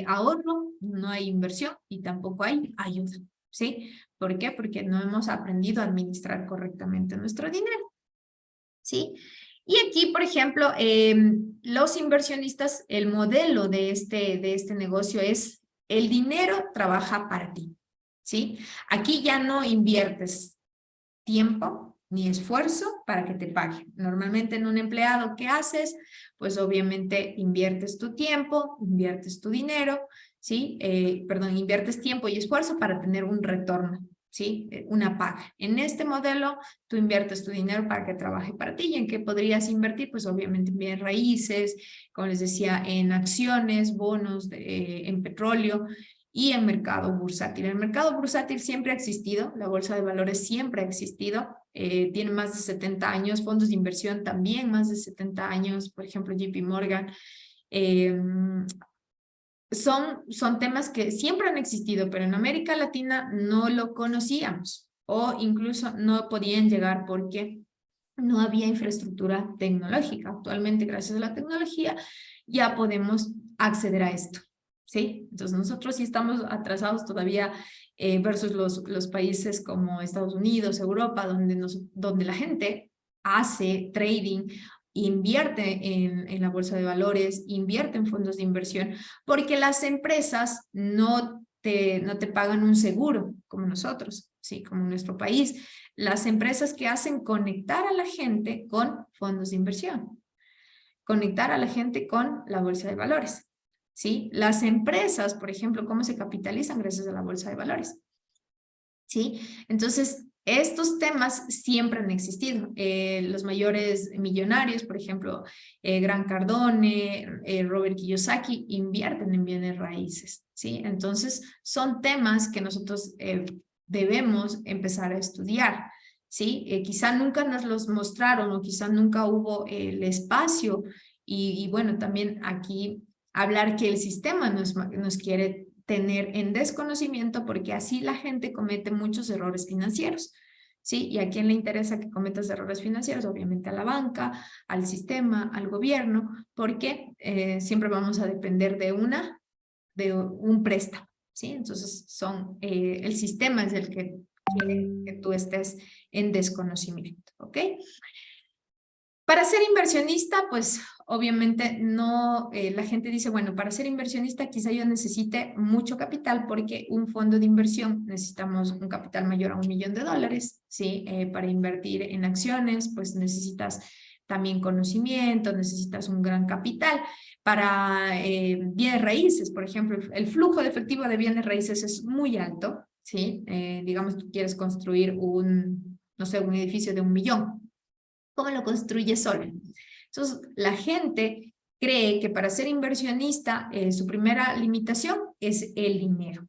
ahorro, no hay inversión y tampoco hay ayuda. ¿Sí? ¿Por qué? Porque no hemos aprendido a administrar correctamente nuestro dinero. ¿Sí? Y aquí, por ejemplo, los inversionistas, el modelo de este negocio es el dinero trabaja para ti, ¿sí? Aquí ya no inviertes tiempo ni esfuerzo para que te pague. Normalmente en un empleado, ¿qué haces? Pues obviamente inviertes tu tiempo, inviertes tu dinero, ¿sí? Perdón, inviertes tiempo y esfuerzo para tener un retorno, ¿sí? Una paga. En este modelo, tú inviertes tu dinero para que trabaje para ti. ¿Y en qué podrías invertir? Pues obviamente en bienes raíces, como les decía, en acciones, bonos, en petróleo, y en mercado bursátil. El mercado bursátil siempre ha existido, la bolsa de valores siempre ha existido, tiene más de 70 años, fondos de inversión también más de 70 años, por ejemplo JP Morgan. Eh, son temas que siempre han existido, pero en América Latina no lo conocíamos o incluso no podían llegar porque no había infraestructura tecnológica. Actualmente, gracias a la tecnología, ya podemos acceder a esto, ¿sí? Entonces, nosotros sí estamos atrasados todavía versus los países como Estados Unidos, Europa, donde la gente hace trading, invierte en la bolsa de valores, invierte en fondos de inversión, porque las empresas no te pagan un seguro como nosotros, ¿sí? Como en nuestro país. Las empresas que hacen conectar a la gente con fondos de inversión, conectar a la gente con la bolsa de valores, ¿sí? Las empresas, por ejemplo, ¿cómo se capitalizan gracias a la bolsa de valores? ¿Sí? Entonces, estos temas siempre han existido. Los mayores millonarios, por ejemplo, Grant Cardone, Robert Kiyosaki, invierten en bienes raíces, ¿sí? Entonces, son temas que nosotros debemos empezar a estudiar, ¿sí? Quizá nunca nos los mostraron o quizá nunca hubo el espacio y bueno, también aquí hablar que el sistema nos quiere tener en desconocimiento porque así la gente comete muchos errores financieros, ¿sí? ¿Y a quién le interesa que cometas errores financieros? Obviamente a la banca, al sistema, al gobierno, porque siempre vamos a depender de un préstamo, ¿sí? Entonces el sistema es el que quiere que tú estés en desconocimiento, ¿ok? Para ser inversionista, pues obviamente no, la gente dice, bueno, para ser inversionista quizá yo necesite mucho capital porque un fondo de inversión necesitamos un capital mayor a $1.000.000, ¿sí? Para invertir en acciones, pues necesitas también conocimiento, necesitas un gran capital. Para bienes raíces, por ejemplo, el flujo de efectivo de bienes raíces es muy alto, ¿sí? Digamos, tú quieres construir no sé, un edificio de 1.000.000. ¿Cómo lo construye solo? Entonces, la gente cree que para ser inversionista, su primera limitación es el dinero,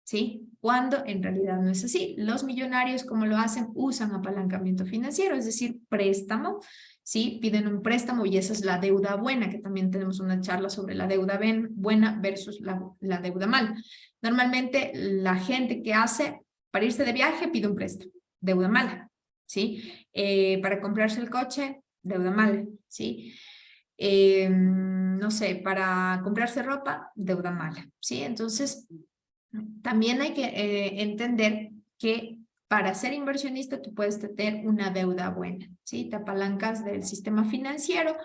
¿sí? Cuando en realidad no es así. Los millonarios, ¿cómo lo hacen? Usan apalancamiento financiero, es decir, préstamo, ¿sí? Piden un préstamo y esa es la deuda buena, que también tenemos una charla sobre la deuda buena versus la deuda mala. Normalmente, la gente que hace para irse de viaje pide un préstamo, deuda mala, ¿sí? Para comprarse el coche, deuda mala, ¿sí? No sé, para comprarse ropa, deuda mala, ¿sí? Entonces, también hay que entender que para ser inversionista tú puedes tener una deuda buena, ¿sí? Te apalancas del sistema financiero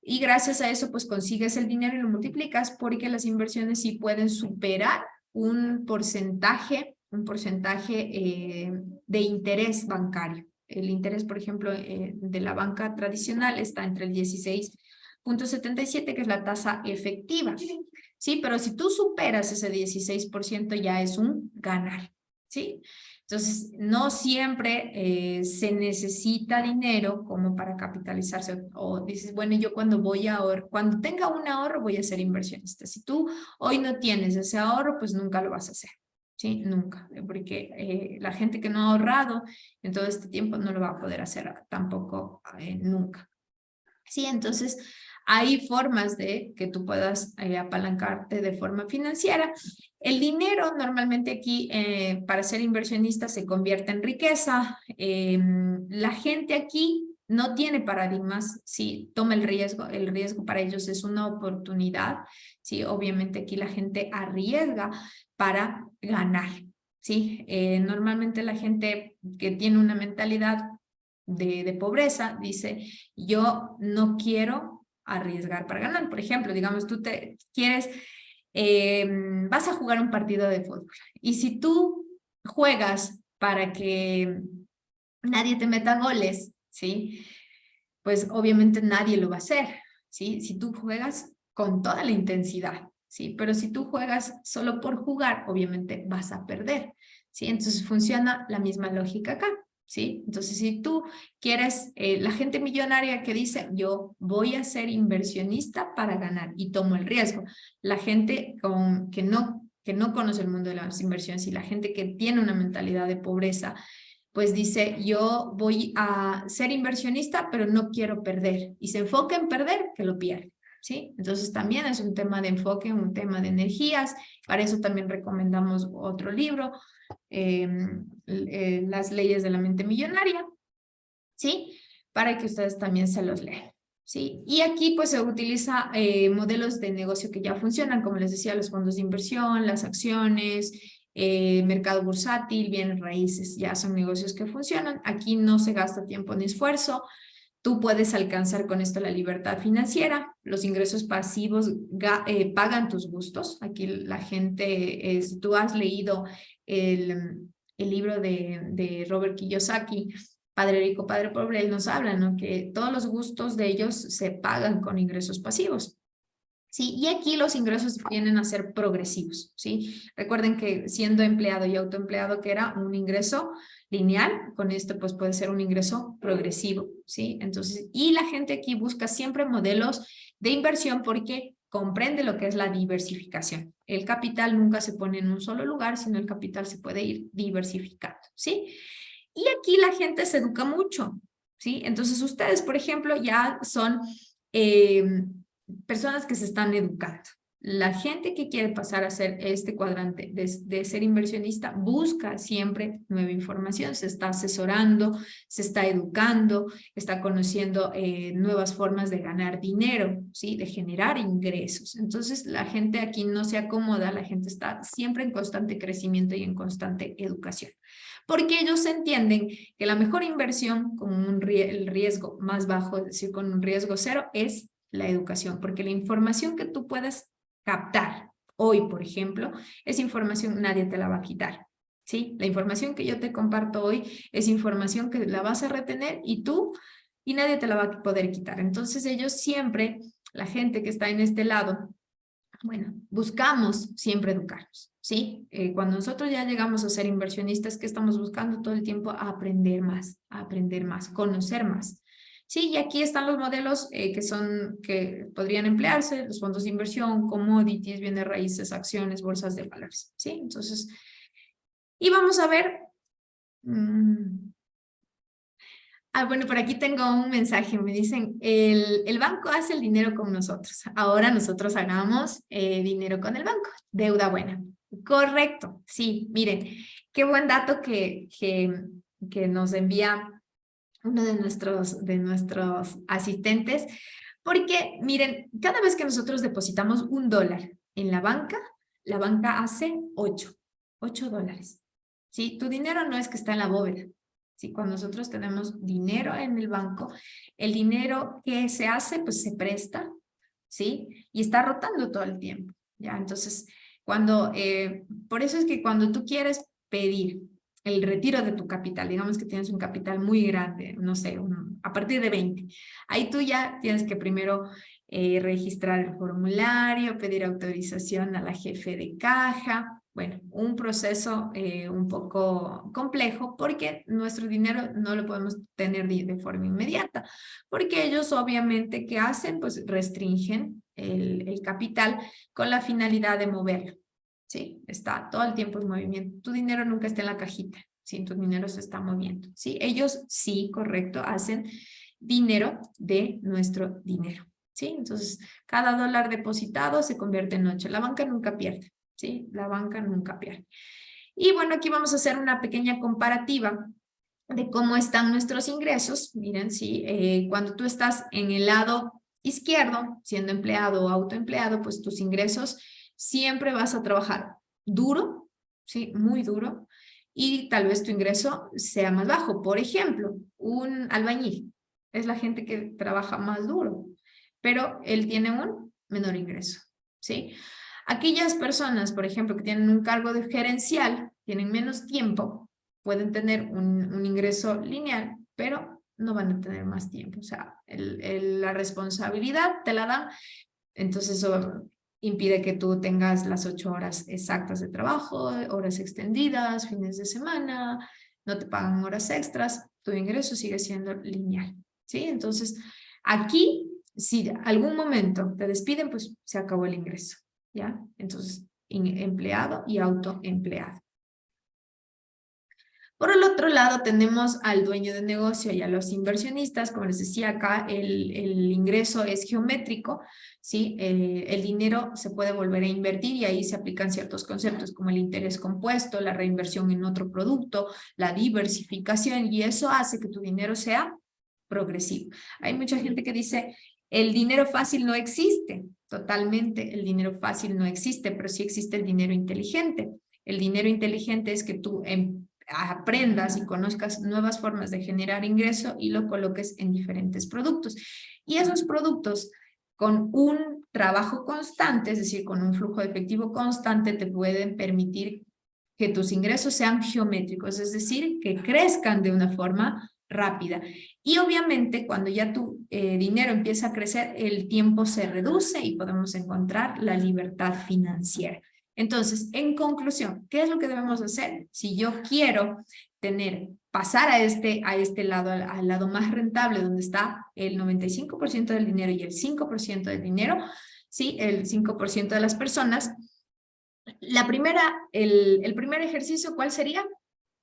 y gracias a eso pues consigues el dinero y lo multiplicas porque las inversiones sí pueden superar un porcentaje de interés bancario. El interés, por ejemplo, de la banca tradicional está entre el 16,77, que es la tasa efectiva. Sí, pero si tú superas ese 16% ya es un ganar, ¿sí? Entonces, no siempre se necesita dinero como para capitalizarse. O dices, bueno, yo cuando tenga un ahorro voy a ser inversionista. Si tú hoy no tienes ese ahorro, pues nunca lo vas a hacer. Sí, nunca, porque la gente que no ha ahorrado en todo este tiempo no lo va a poder hacer tampoco nunca. Sí, entonces hay formas de que tú puedas apalancarte de forma financiera. El dinero normalmente aquí para ser inversionista se convierte en riqueza. La gente aquí no tiene paradigmas, sí, toma el riesgo para ellos es una oportunidad, sí, obviamente aquí la gente arriesga para ganar, sí. Normalmente la gente que tiene una mentalidad de pobreza dice, yo no quiero arriesgar para ganar. Por ejemplo, digamos, tú te quieres, vas a jugar un partido de fútbol y si tú juegas para que nadie te meta goles, ¿sí? Pues obviamente nadie lo va a hacer, ¿sí? Si tú juegas con toda la intensidad, ¿sí? Pero si tú juegas solo por jugar, obviamente vas a perder, ¿sí? Entonces funciona la misma lógica acá, ¿sí? Entonces si tú quieres, la gente millonaria que dice, yo voy a ser inversionista para ganar y tomo el riesgo. La gente que no conoce el mundo de las inversiones y la gente que tiene una mentalidad de pobreza, pues dice, yo voy a ser inversionista, pero no quiero perder. Y se enfoca en perder, que lo pierde, ¿sí? Entonces también es un tema de enfoque, un tema de energías. Para eso también recomendamos otro libro, Las leyes de la mente millonaria, ¿sí? Para que ustedes también se los lean. ¿Sí? Y aquí pues se utiliza modelos de negocio que ya funcionan, como les decía, los fondos de inversión, las acciones, mercado bursátil, bienes raíces, ya son negocios que funcionan. Aquí no se gasta tiempo ni esfuerzo. Tú puedes alcanzar con esto la libertad financiera. Los ingresos pasivos pagan tus gustos. Aquí la gente, si tú has leído el libro de Robert Kiyosaki, Padre Rico, Padre Pobre, él nos habla, ¿no? Que todos los gustos de ellos se pagan con ingresos pasivos. ¿Sí? Y aquí los ingresos vienen a ser progresivos, ¿sí? Recuerden que siendo empleado y autoempleado, que era un ingreso lineal, con esto pues puede ser un ingreso progresivo, ¿sí? Entonces, y la gente aquí busca siempre modelos de inversión porque comprende lo que es la diversificación. El capital nunca se pone en un solo lugar, sino el capital se puede ir diversificando, ¿sí? Y aquí la gente se educa mucho, ¿sí? Entonces ustedes, por ejemplo, ya son personas que se están educando. La gente que quiere pasar a ser este cuadrante de ser inversionista busca siempre nueva información, se está asesorando, se está educando, está conociendo nuevas formas de ganar dinero, ¿sí? De generar ingresos. Entonces la gente aquí no se acomoda, la gente está siempre en constante crecimiento y en constante educación. Porque ellos entienden que la mejor inversión con el riesgo más bajo, es decir, con un riesgo cero, es la educación, porque la información que tú puedas captar hoy, por ejemplo, esa información nadie te la va a quitar, ¿sí? La información que yo te comparto hoy es información que la vas a retener y nadie te la va a poder quitar. Entonces ellos siempre, la gente que está en este lado, bueno, buscamos siempre educarnos, ¿sí? Cuando nosotros ya llegamos a ser inversionistas, ¿qué estamos buscando todo el tiempo? A aprender más, conocer más. Sí, y aquí están los modelos que podrían emplearse, los fondos de inversión, commodities, bienes raíces, acciones, bolsas de valores, ¿sí? Entonces, y vamos a ver, bueno, por aquí tengo un mensaje, me dicen, el banco hace el dinero con nosotros, ahora nosotros hagamos dinero con el banco, deuda buena. Correcto, sí, miren, qué buen dato que nos envía uno de nuestros asistentes, porque miren, cada vez que nosotros depositamos $1 en la banca hace $8 $8. ¿sí? Tu dinero no es que está en la bóveda, ¿sí? Cuando nosotros tenemos dinero en el banco, el dinero que se hace, pues se presta, ¿sí? Y está rotando todo el tiempo, ¿ya? Entonces, por eso es que cuando tú quieres pedir el retiro de tu capital, digamos que tienes un capital muy grande, no sé, a partir de 20, ahí tú ya tienes que primero registrar el formulario, pedir autorización a la jefe de caja. Bueno, un proceso un poco complejo porque nuestro dinero no lo podemos tener de forma inmediata, porque ellos obviamente, ¿qué hacen? Pues restringen el capital con la finalidad de moverlo, ¿sí? Está todo el tiempo en movimiento. Tu dinero nunca está en la cajita, ¿sí? Tu dinero se está moviendo, ¿sí? Ellos sí, correcto, hacen dinero de nuestro dinero, ¿sí? Entonces, cada dólar depositado se convierte en 8. La banca nunca pierde, ¿sí? La banca nunca pierde. Y bueno, aquí vamos a hacer una pequeña comparativa de cómo están nuestros ingresos. Miren, sí, cuando tú estás en el lado izquierdo, siendo empleado o autoempleado, pues tus ingresos siempre vas a trabajar duro, ¿sí? Muy duro, y tal vez tu ingreso sea más bajo. Por ejemplo, un albañil es la gente que trabaja más duro, pero él tiene un menor ingreso, ¿sí? Aquellas personas, por ejemplo, que tienen un cargo de gerencial, tienen menos tiempo, pueden tener un ingreso lineal, pero no van a tener más tiempo. O sea, la responsabilidad te la dan, entonces eso impide que tú tengas las 8 horas exactas de trabajo, horas extendidas, fines de semana, no te pagan horas extras, tu ingreso sigue siendo lineal, ¿sí? Entonces, aquí, si algún momento te despiden, pues se acabó el ingreso, ¿ya? Entonces, empleado y autoempleado. Por el otro lado, tenemos al dueño de negocio y a los inversionistas. Como les decía acá, el ingreso es geométrico, ¿sí? El dinero se puede volver a invertir y ahí se aplican ciertos conceptos como el interés compuesto, la reinversión en otro producto, la diversificación, y eso hace que tu dinero sea progresivo. Hay mucha gente que dice, el dinero fácil no existe. Totalmente, el dinero fácil no existe, pero sí existe el dinero inteligente. El dinero inteligente es que tú aprendas y conozcas nuevas formas de generar ingreso y lo coloques en diferentes productos. Y esos productos con un trabajo constante, es decir, con un flujo de efectivo constante, te pueden permitir que tus ingresos sean geométricos, es decir, que crezcan de una forma rápida. Y obviamente cuando ya tu dinero empieza a crecer, el tiempo se reduce y podemos encontrar la libertad financiera. Entonces, en conclusión, ¿qué es lo que debemos hacer? Si yo quiero pasar a este lado, al lado más rentable, donde está el 95% del dinero y el 5% del dinero, ¿sí? El 5% de las personas. El primer ejercicio, ¿cuál sería?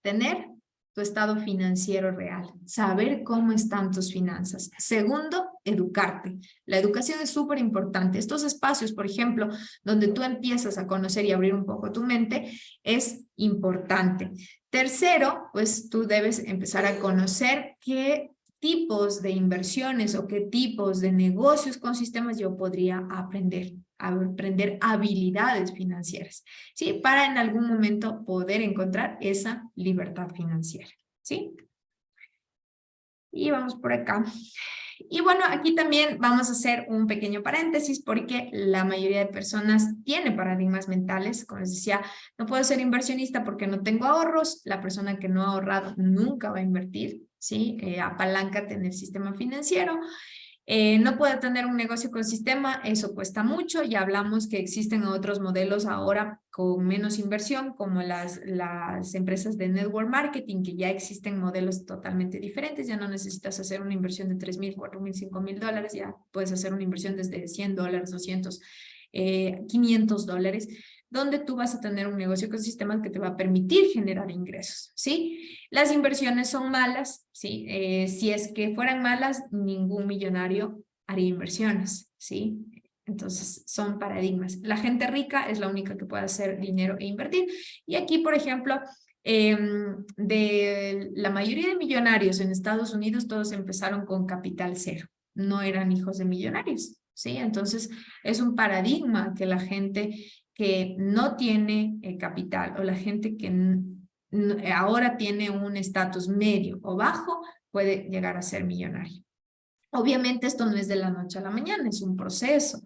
Tener tu estado financiero real, saber cómo están tus finanzas. Segundo, educarte. La educación es súper importante. Estos espacios, por ejemplo, donde tú empiezas a conocer y abrir un poco tu mente, es importante. Tercero, pues tú debes empezar a conocer qué tipos de inversiones o qué tipos de negocios con sistemas yo podría aprender habilidades financieras, ¿sí? Para en algún momento poder encontrar esa libertad financiera, ¿sí? Y vamos por acá. Y bueno, aquí también vamos a hacer un pequeño paréntesis porque la mayoría de personas tiene paradigmas mentales. Como les decía, no puedo ser inversionista porque no tengo ahorros. La persona que no ha ahorrado nunca va a invertir, ¿sí? Apaláncate en el sistema financiero. No puede tener un negocio con sistema, eso cuesta mucho. Ya hablamos que existen otros modelos ahora con menos inversión, como las empresas de network marketing, que ya existen modelos totalmente diferentes. Ya no necesitas hacer una inversión de $3,000, $4,000, $5,000, ya puedes hacer una inversión desde $100, 200, $500, donde tú vas a tener un negocio con sistemas que te va a permitir generar ingresos, ¿sí? Las inversiones son malas, ¿sí? Si es que fueran malas, ningún millonario haría inversiones, ¿sí? Entonces, son paradigmas. La gente rica es la única que puede hacer dinero e invertir. Y aquí, por ejemplo, de la mayoría de millonarios en Estados Unidos, todos empezaron con capital cero. No eran hijos de millonarios, ¿sí? Entonces, es un paradigma que la gente que no tiene capital o la gente que ahora tiene un estatus medio o bajo, puede llegar a ser millonario. Obviamente esto no es de la noche a la mañana, es un proceso.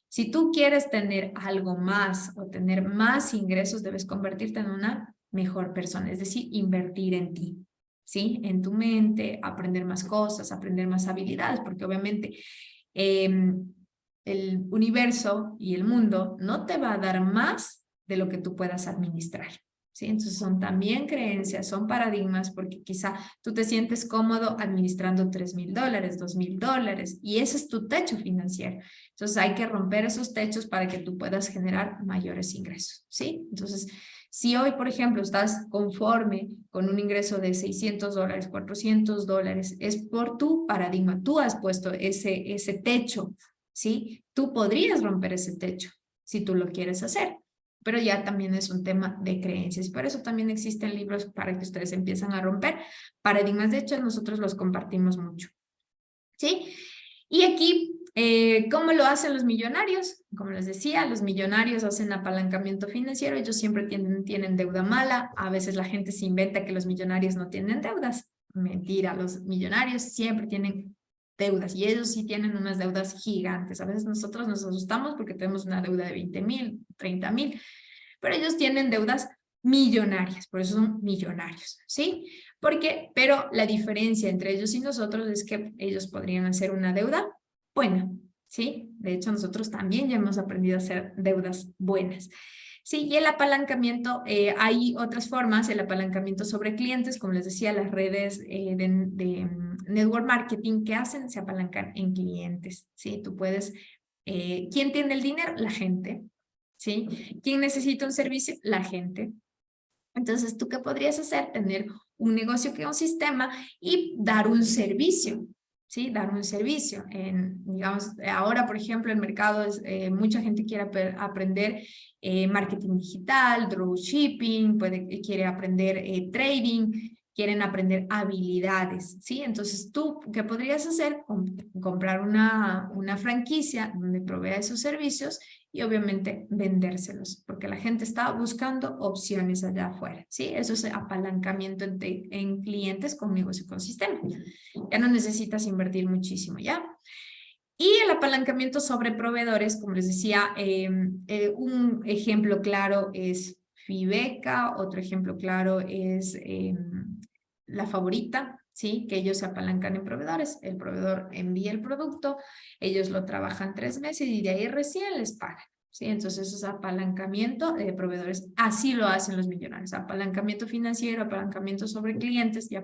Si tú quieres tener algo más o tener más ingresos, debes convertirte en una mejor persona, es decir, invertir en ti, ¿sí? En tu mente, aprender más cosas, aprender más habilidades, porque obviamente el universo y el mundo no te va a dar más de lo que tú puedas administrar. ¿Sí? Entonces son también creencias, son paradigmas, porque quizá tú te sientes cómodo administrando $3,000, $2,000, y ese es tu techo financiero. Entonces hay que romper esos techos para que tú puedas generar mayores ingresos, ¿sí? Entonces, si hoy, por ejemplo, estás conforme con un ingreso de $600, $400, es por tu paradigma. Tú has puesto ese techo, ¿sí? Tú podrías romper ese techo si tú lo quieres hacer, pero ya también es un tema de creencias. Por eso también existen libros para que ustedes empiezan a romper paradigmas. De hecho, nosotros los compartimos mucho, ¿sí? Y aquí, ¿cómo lo hacen los millonarios? Como les decía, los millonarios hacen apalancamiento financiero. Ellos siempre tienen deuda mala. A veces la gente se inventa que los millonarios no tienen deudas. Mentira, los millonarios siempre tienen deudas, y ellos sí tienen unas deudas gigantes. A veces nosotros nos asustamos porque tenemos una deuda de 20,000, 30,000, pero ellos tienen deudas millonarias, por eso son millonarios, ¿sí? Pero la diferencia entre ellos y nosotros es que ellos podrían hacer una deuda buena, ¿sí? De hecho, nosotros también ya hemos aprendido a hacer deudas buenas. Sí, y el apalancamiento, hay otras formas, el apalancamiento sobre clientes, como les decía, las redes de network marketing, ¿qué hacen? Se apalancan en clientes, ¿sí? Tú puedes, ¿quién tiene el dinero? La gente, ¿sí? ¿Quién necesita un servicio? La gente. Entonces, ¿tú qué podrías hacer? Tener un negocio que es un sistema y dar un servicio, ¿sí? Dar un servicio. Digamos, ahora, por ejemplo, el mercado es, mucha gente quiere aprender marketing digital, dropshipping, quiere aprender trading, quieren aprender habilidades, ¿sí? Entonces, ¿tú qué podrías hacer? Comprar una franquicia donde provea esos servicios y obviamente vendérselos, porque la gente está buscando opciones allá afuera, ¿sí? Eso es apalancamiento en clientes con negocio con sistema. Ya no necesitas invertir muchísimo, ¿ya? Y el apalancamiento sobre proveedores, como les decía, un ejemplo claro es Fibeca, otro ejemplo claro es La Favorita, ¿sí? Que ellos se apalancan en proveedores. El proveedor envía el producto, ellos lo trabajan 3 meses y de ahí recién les pagan, ¿sí? Entonces eso es apalancamiento de proveedores. Así lo hacen los millonarios. Apalancamiento financiero, apalancamiento sobre clientes y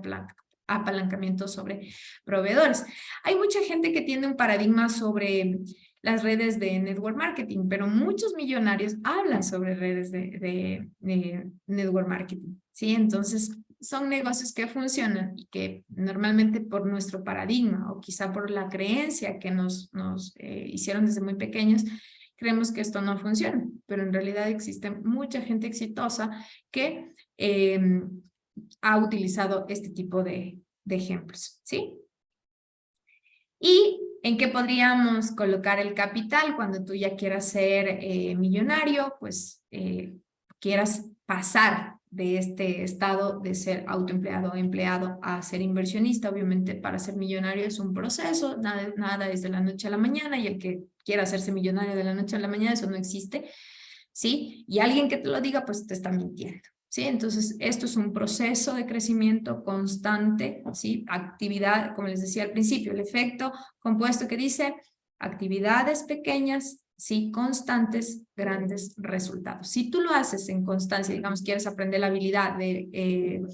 apalancamiento sobre proveedores. Hay mucha gente que tiene un paradigma sobre las redes de network marketing, pero muchos millonarios hablan sobre redes de network marketing, ¿sí? Entonces, son negocios que funcionan y que normalmente por nuestro paradigma o quizá por la creencia que nos hicieron desde muy pequeños, creemos que esto no funciona, pero en realidad existe mucha gente exitosa que ha utilizado este tipo de ejemplos, ¿sí? ¿Y en qué podríamos colocar el capital cuando tú ya quieras ser millonario? Pues quieras pasar de este estado de ser autoempleado o empleado a ser inversionista. Obviamente para ser millonario es un proceso, nada es de la noche a la mañana, y el que quiera hacerse millonario de la noche a la mañana, eso no existe, ¿sí? Y alguien que te lo diga, pues te está mintiendo, ¿sí? Entonces, esto es un proceso de crecimiento constante, ¿sí? Actividad, como les decía al principio, el efecto compuesto que dice actividades pequeñas, ¿sí? Constantes, grandes resultados. Si tú lo haces en constancia, digamos, quieres aprender la habilidad de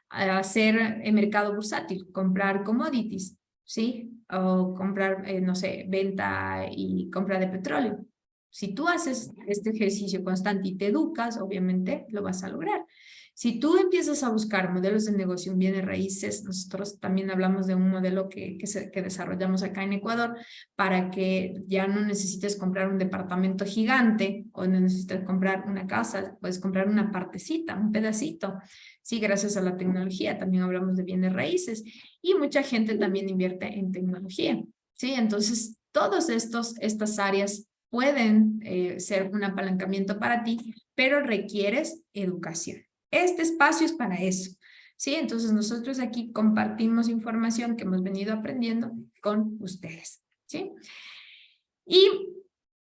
hacer mercado bursátil, comprar commodities, ¿sí? O comprar, no sé, venta y compra de petróleo. Si tú haces este ejercicio constante y te educas, obviamente lo vas a lograr. Si tú empiezas a buscar modelos de negocio en bienes raíces, nosotros también hablamos de un modelo que desarrollamos acá en Ecuador para que ya no necesites comprar un departamento gigante o no necesites comprar una casa, puedes comprar una partecita, un pedacito. Sí, gracias a la tecnología, también hablamos de bienes raíces y mucha gente también invierte en tecnología. Sí, entonces todas estas áreas pueden ser un apalancamiento para ti, pero requieres educación. Este espacio es para eso, ¿sí? Entonces nosotros aquí compartimos información que hemos venido aprendiendo con ustedes, ¿sí? Y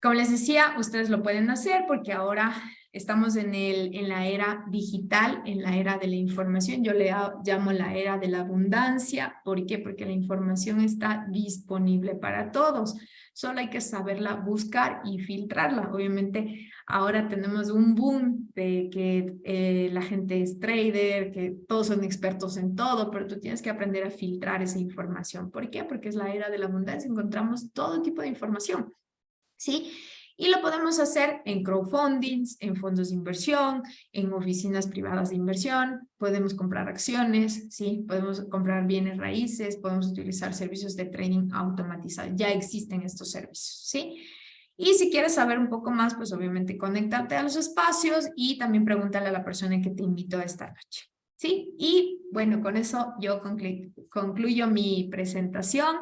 como les decía, ustedes lo pueden hacer porque ahora estamos en la era digital, en la era de la información. Yo le llamo la era de la abundancia. ¿Por qué? Porque la información está disponible para todos. Solo hay que saberla buscar y filtrarla. Obviamente, ahora tenemos un boom de que la gente es trader, que todos son expertos en todo, pero tú tienes que aprender a filtrar esa información. ¿Por qué? Porque es la era de la abundancia. Encontramos todo tipo de información, ¿sí? Y lo podemos hacer en crowdfundings, en fondos de inversión, en oficinas privadas de inversión, podemos comprar acciones, ¿sí? Podemos comprar bienes raíces, podemos utilizar servicios de trading automatizado. Ya existen estos servicios, ¿sí? Y si quieres saber un poco más, pues obviamente conéctate a los espacios y también pregúntale a la persona que te invitó esta noche, ¿sí? Y bueno, con eso yo concluyo mi presentación.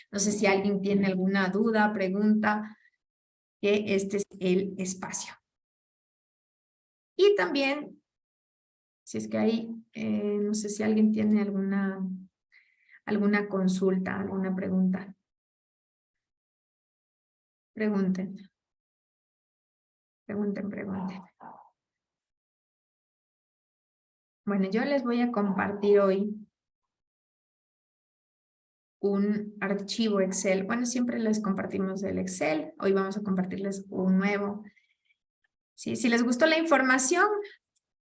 No sé si alguien tiene alguna duda, pregunta, que este es el espacio. Y también, si es que hay, no sé si alguien tiene alguna consulta, alguna pregunta. Pregunten. Pregunten. Bueno, yo les voy a compartir hoy un archivo Excel. Bueno, siempre les compartimos el Excel. Hoy vamos a compartirles un nuevo. Sí, si les gustó la información,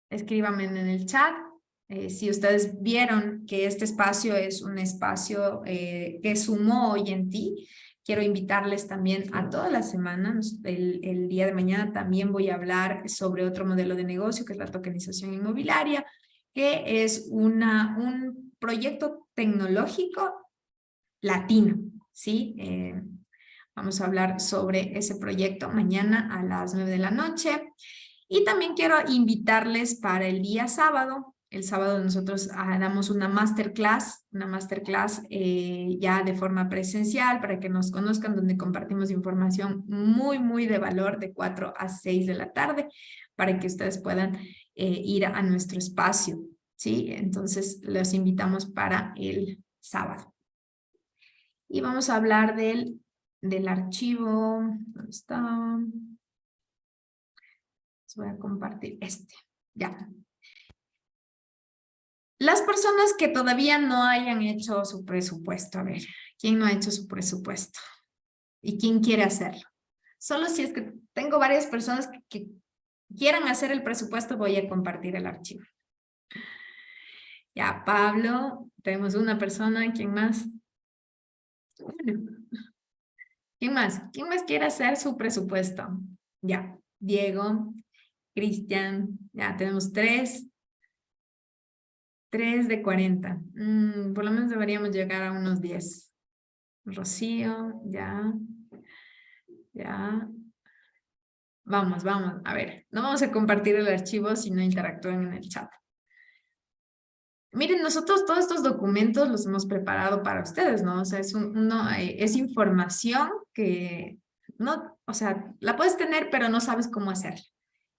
escríbanme en el chat. Si ustedes vieron que este espacio es un espacio que sumó hoy en ti, quiero invitarles también a todas las semanas. El día de mañana también voy a hablar sobre otro modelo de negocio, que es la tokenización inmobiliaria, que es un proyecto tecnológico latino, ¿sí? Vamos a hablar sobre ese proyecto mañana a las 9 de la noche. Y también quiero invitarles para el día sábado. El sábado nosotros damos una masterclass ya de forma presencial para que nos conozcan, donde compartimos información muy de valor de 4 a 6 de la tarde para que ustedes puedan ir a nuestro espacio, ¿sí? Entonces los invitamos para el sábado. Y vamos a hablar del archivo. ¿Dónde está? Les voy a compartir ya. Las personas que todavía no hayan hecho su presupuesto, a ver, ¿quién no ha hecho su presupuesto? ¿Y quién quiere hacerlo? Solo si es que tengo varias personas que quieran hacer el presupuesto, voy a compartir el archivo. Ya, Pablo, tenemos una persona, ¿quién más? Bueno, ¿quién más? ¿Quién más quiere hacer su presupuesto? Ya, Diego, Cristian, ya tenemos 3 de 40. Por lo menos deberíamos llegar a unos 10. Rocío, ya. Vamos. A ver, no vamos a compartir el archivo si no interactúan en el chat. Miren, nosotros todos estos documentos los hemos preparado para ustedes, ¿no? O sea, es información que no, o sea, la puedes tener, pero no sabes cómo hacerla.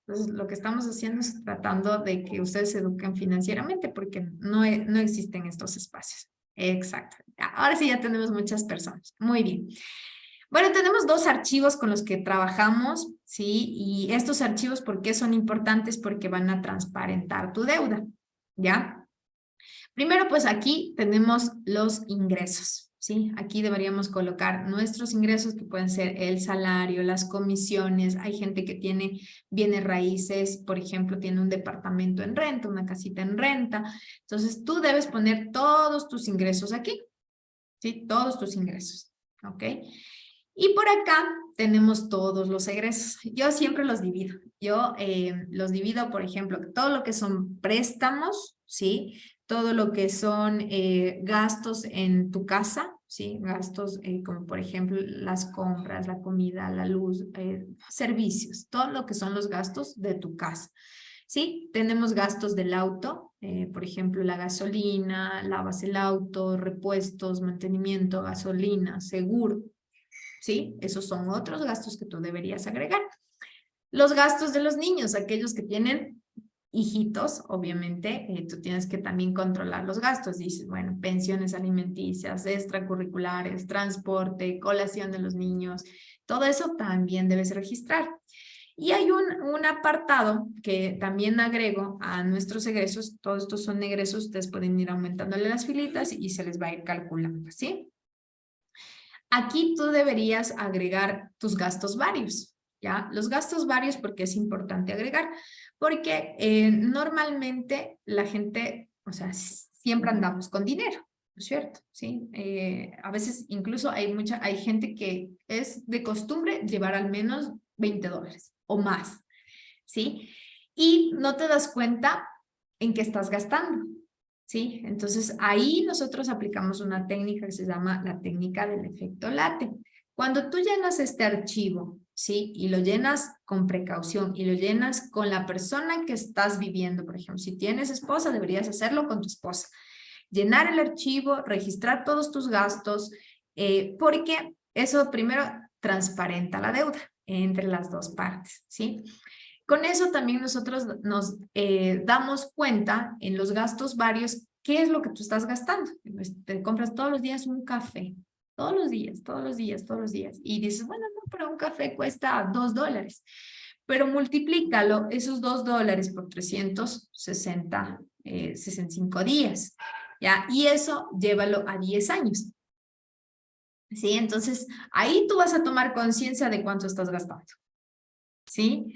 Entonces, lo que estamos haciendo es tratando de que ustedes se eduquen financieramente porque no existen estos espacios. Exacto. Ahora sí ya tenemos muchas personas. Muy bien. Bueno, tenemos 2 archivos con los que trabajamos, ¿sí? Y estos archivos, ¿por qué son importantes? Porque van a transparentar tu deuda, ¿ya? Primero, pues aquí tenemos los ingresos, ¿sí? Aquí deberíamos colocar nuestros ingresos, que pueden ser el salario, las comisiones. Hay gente que tiene bienes raíces, por ejemplo, tiene un departamento en renta, una casita en renta. Entonces, tú debes poner todos tus ingresos aquí, ¿sí? Todos tus ingresos, ¿ok? Y por acá tenemos todos los egresos. Yo siempre los divido. Yo los divido, por ejemplo, todo lo que son préstamos, ¿sí? Todo lo que son gastos en tu casa, ¿sí? Gastos como, por ejemplo, las compras, la comida, la luz, servicios, todo lo que son los gastos de tu casa. Sí, tenemos gastos del auto, por ejemplo, la gasolina, lavas el auto, repuestos, mantenimiento, gasolina, seguro. ¿Sí? Esos son otros gastos que tú deberías agregar. Los gastos de los niños, aquellos que tienen hijitos, obviamente, tú tienes que también controlar los gastos. Dices, bueno, pensiones alimenticias, extracurriculares, transporte, colación de los niños, todo eso también debes registrar. Y hay un apartado que también agrego a nuestros egresos. Todos estos son egresos, ustedes pueden ir aumentándole las filitas y se les va a ir calculando, ¿sí? Aquí tú deberías agregar tus gastos varios, ¿ya? Los gastos varios, porque es importante agregar, porque normalmente la gente, o sea, siempre andamos con dinero, ¿no es cierto? ¿Sí? A veces incluso hay gente que es de costumbre llevar al menos $20 o más, ¿sí? Y no te das cuenta en qué estás gastando, ¿sí? Entonces ahí nosotros aplicamos una técnica que se llama la técnica del efecto late. Cuando tú llenas este archivo, ¿sí? Y lo llenas con precaución y lo llenas con la persona que estás viviendo, por ejemplo, si tienes esposa, deberías hacerlo con tu esposa. Llenar el archivo, registrar todos tus gastos, porque eso primero transparenta la deuda entre las dos partes, ¿sí? Con eso también nosotros nos damos cuenta en los gastos varios qué es lo que tú estás gastando. Pues, te compras todos los días un café, todos los días, todos los días, todos los días. Y dices, bueno, no, pero un café cuesta $2. Pero multiplícalo esos $2 por 65 días, ¿ya? Y eso llévalo a 10 años. ¿Sí? Entonces, ahí tú vas a tomar conciencia de cuánto estás gastando. ¿Sí?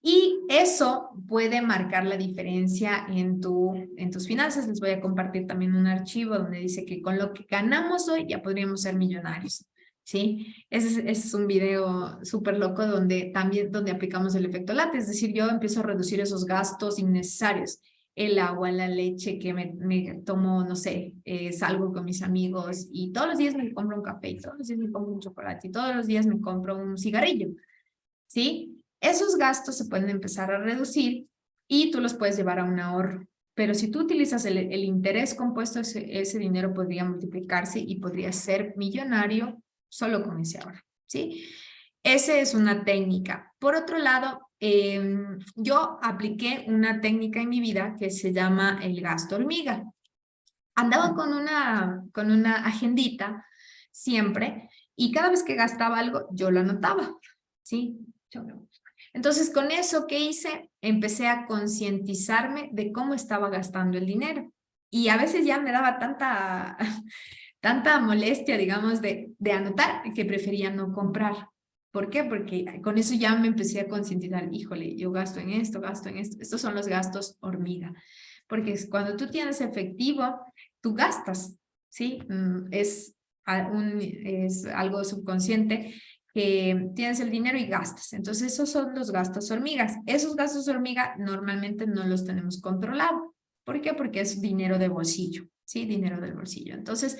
Y eso puede marcar la diferencia en tus finanzas. Les voy a compartir también un archivo donde dice que con lo que ganamos hoy ya podríamos ser millonarios. ¿Sí? Ese es un video súper loco donde aplicamos el efecto late. Es decir, yo empiezo a reducir esos gastos innecesarios. El agua, la leche que me tomo, no sé, salgo con mis amigos y todos los días me compro un café, y todos los días me compro un chocolate y todos los días me compro un cigarrillo. ¿Sí? Esos gastos se pueden empezar a reducir y tú los puedes llevar a un ahorro. Pero si tú utilizas el interés compuesto, ese dinero podría multiplicarse y podría ser millonario solo con ese ahorro, ¿sí? Esa es una técnica. Por otro lado, yo apliqué una técnica en mi vida que se llama el gasto hormiga. Andaba con una agendita siempre y cada vez que gastaba algo, yo lo anotaba, ¿sí? Entonces, con eso, ¿qué hice? Empecé a concientizarme de cómo estaba gastando el dinero. Y a veces ya me daba tanta molestia, digamos, de anotar que prefería no comprar. ¿Por qué? Porque con eso ya me empecé a concientizar, híjole, yo gasto en esto, gasto en esto. Estos son los gastos hormiga. Porque cuando tú tienes efectivo, tú gastas, ¿sí? Es algo subconsciente que tienes el dinero y gastas. Entonces, esos son los gastos hormigas. Esos gastos hormiga normalmente no los tenemos controlados. ¿Por qué? Porque es dinero de bolsillo, ¿sí? Dinero del bolsillo. Entonces,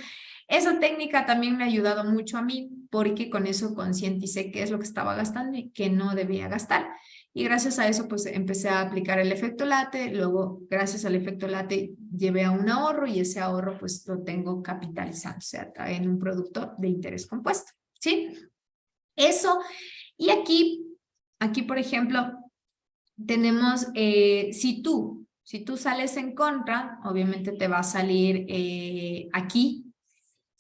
esa técnica también me ha ayudado mucho a mí porque con eso concienticé qué es lo que estaba gastando y qué no debía gastar. Y gracias a eso, pues empecé a aplicar el efecto late. Luego, gracias al efecto late, llevé a un ahorro y ese ahorro, pues lo tengo capitalizado, o sea, en un producto de interés compuesto, ¿sí? Eso. Y aquí, por ejemplo, tenemos, si tú sales en contra, obviamente te va a salir aquí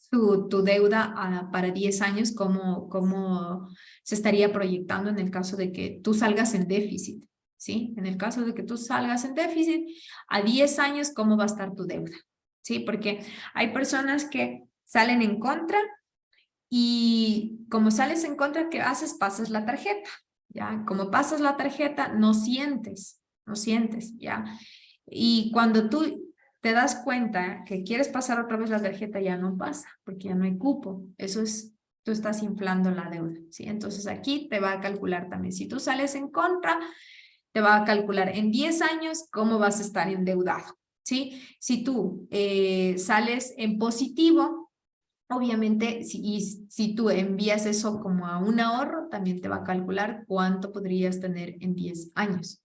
tu deuda para 10 años, cómo se estaría proyectando en el caso de que tú salgas en déficit, ¿sí? En el caso de que tú salgas en déficit, a 10 años, ¿cómo va a estar tu deuda? ¿Sí? Porque hay personas que salen en contra y como sales en contra, ¿qué haces? Pasas la tarjeta, ¿ya? Como pasas la tarjeta, no sientes, ¿ya? Y cuando tú te das cuenta que quieres pasar otra vez la tarjeta, ya no pasa, porque ya no hay cupo. Eso es, tú estás inflando la deuda, ¿sí? Entonces aquí te va a calcular también. Si tú sales en contra, te va a calcular en 10 años cómo vas a estar endeudado, ¿sí? Si tú sales en positivo, obviamente, si tú envías eso como a un ahorro, también te va a calcular cuánto podrías tener en 10 años.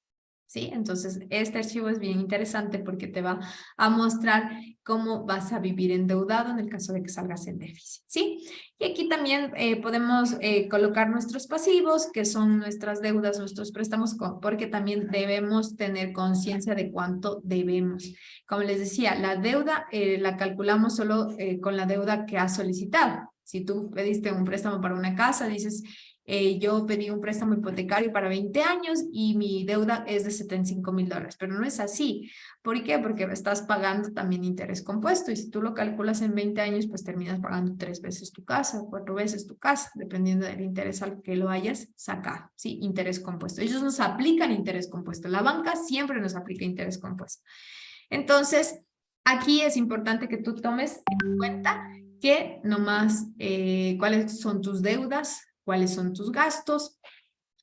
¿Sí? Entonces, este archivo es bien interesante porque te va a mostrar cómo vas a vivir endeudado en el caso de que salgas en déficit. ¿Sí? Y aquí también podemos colocar nuestros pasivos, que son nuestras deudas, nuestros préstamos, porque también debemos tener conciencia de cuánto debemos. Como les decía, la deuda la calculamos solo con la deuda que has solicitado. Si tú pediste un préstamo para una casa, dices, yo pedí un préstamo hipotecario para 20 años y mi deuda es de $75,000, pero no es así. ¿Por qué? Porque estás pagando también interés compuesto y si tú lo calculas en 20 años, pues terminas pagando 3 veces tu casa, 4 veces tu casa, dependiendo del interés al que lo hayas sacado, ¿sí? Interés compuesto. Ellos nos aplican interés compuesto. La banca siempre nos aplica interés compuesto. Entonces, aquí es importante que tú tomes en cuenta que nomás cuáles son tus deudas, cuáles son tus gastos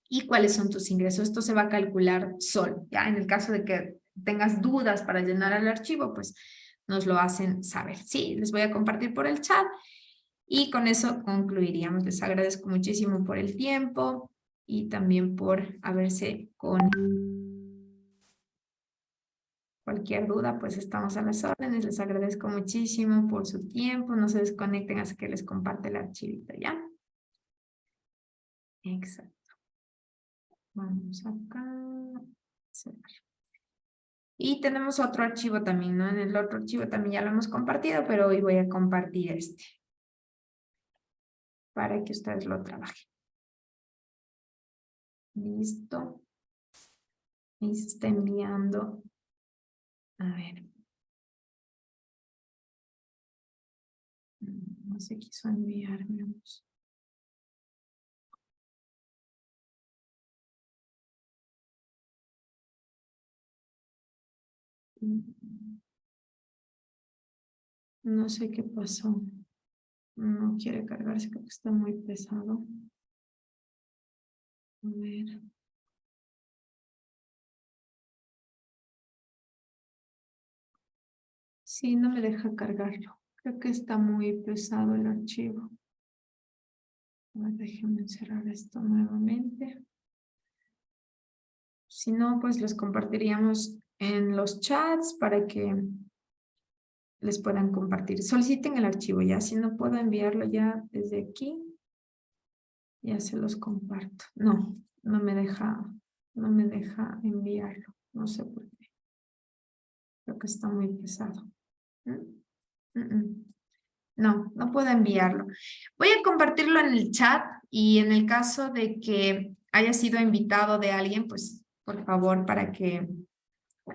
y cuáles son tus ingresos. Esto se va a calcular solo, ¿ya? En el caso de que tengas dudas para llenar el archivo, pues nos lo hacen saber. Sí, les voy a compartir por el chat y con eso concluiríamos. Les agradezco muchísimo por el tiempo y también por haberse con cualquier duda, pues estamos a las órdenes. Les agradezco muchísimo por su tiempo. No se desconecten hasta que les comparte el archivito, ¿ya? Exacto. Vamos acá. Y tenemos otro archivo también, ¿no? En el otro archivo también ya lo hemos compartido, pero hoy voy a compartir este para que ustedes lo trabajen. Listo. Y se está enviando. A ver. No se quiso enviar, veamos. No sé qué pasó. No quiere cargarse, creo que está muy pesado. A ver. Sí, no me deja cargarlo. Creo que está muy pesado el archivo. A ver, déjenme cerrar esto nuevamente. Si no, pues los compartiríamos en los chats para que les puedan compartir. Soliciten el archivo ya. Si no puedo enviarlo ya desde aquí, ya se los comparto. No, no me deja enviarlo. No sé por qué. Creo que está muy pesado. No, no puedo enviarlo. Voy a compartirlo en el chat y en el caso de que haya sido invitado de alguien, pues por favor para que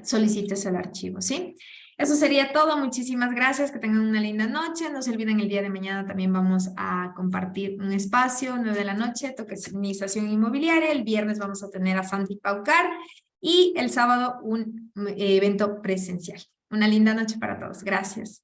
solicites el archivo, ¿sí? Eso sería todo. Muchísimas gracias. Que tengan una linda noche. No se olviden, el día de mañana también vamos a compartir un espacio, 9 de la noche, tokenización inmobiliaria. El viernes vamos a tener a Santi Paucar y el sábado un evento presencial. Una linda noche para todos. Gracias.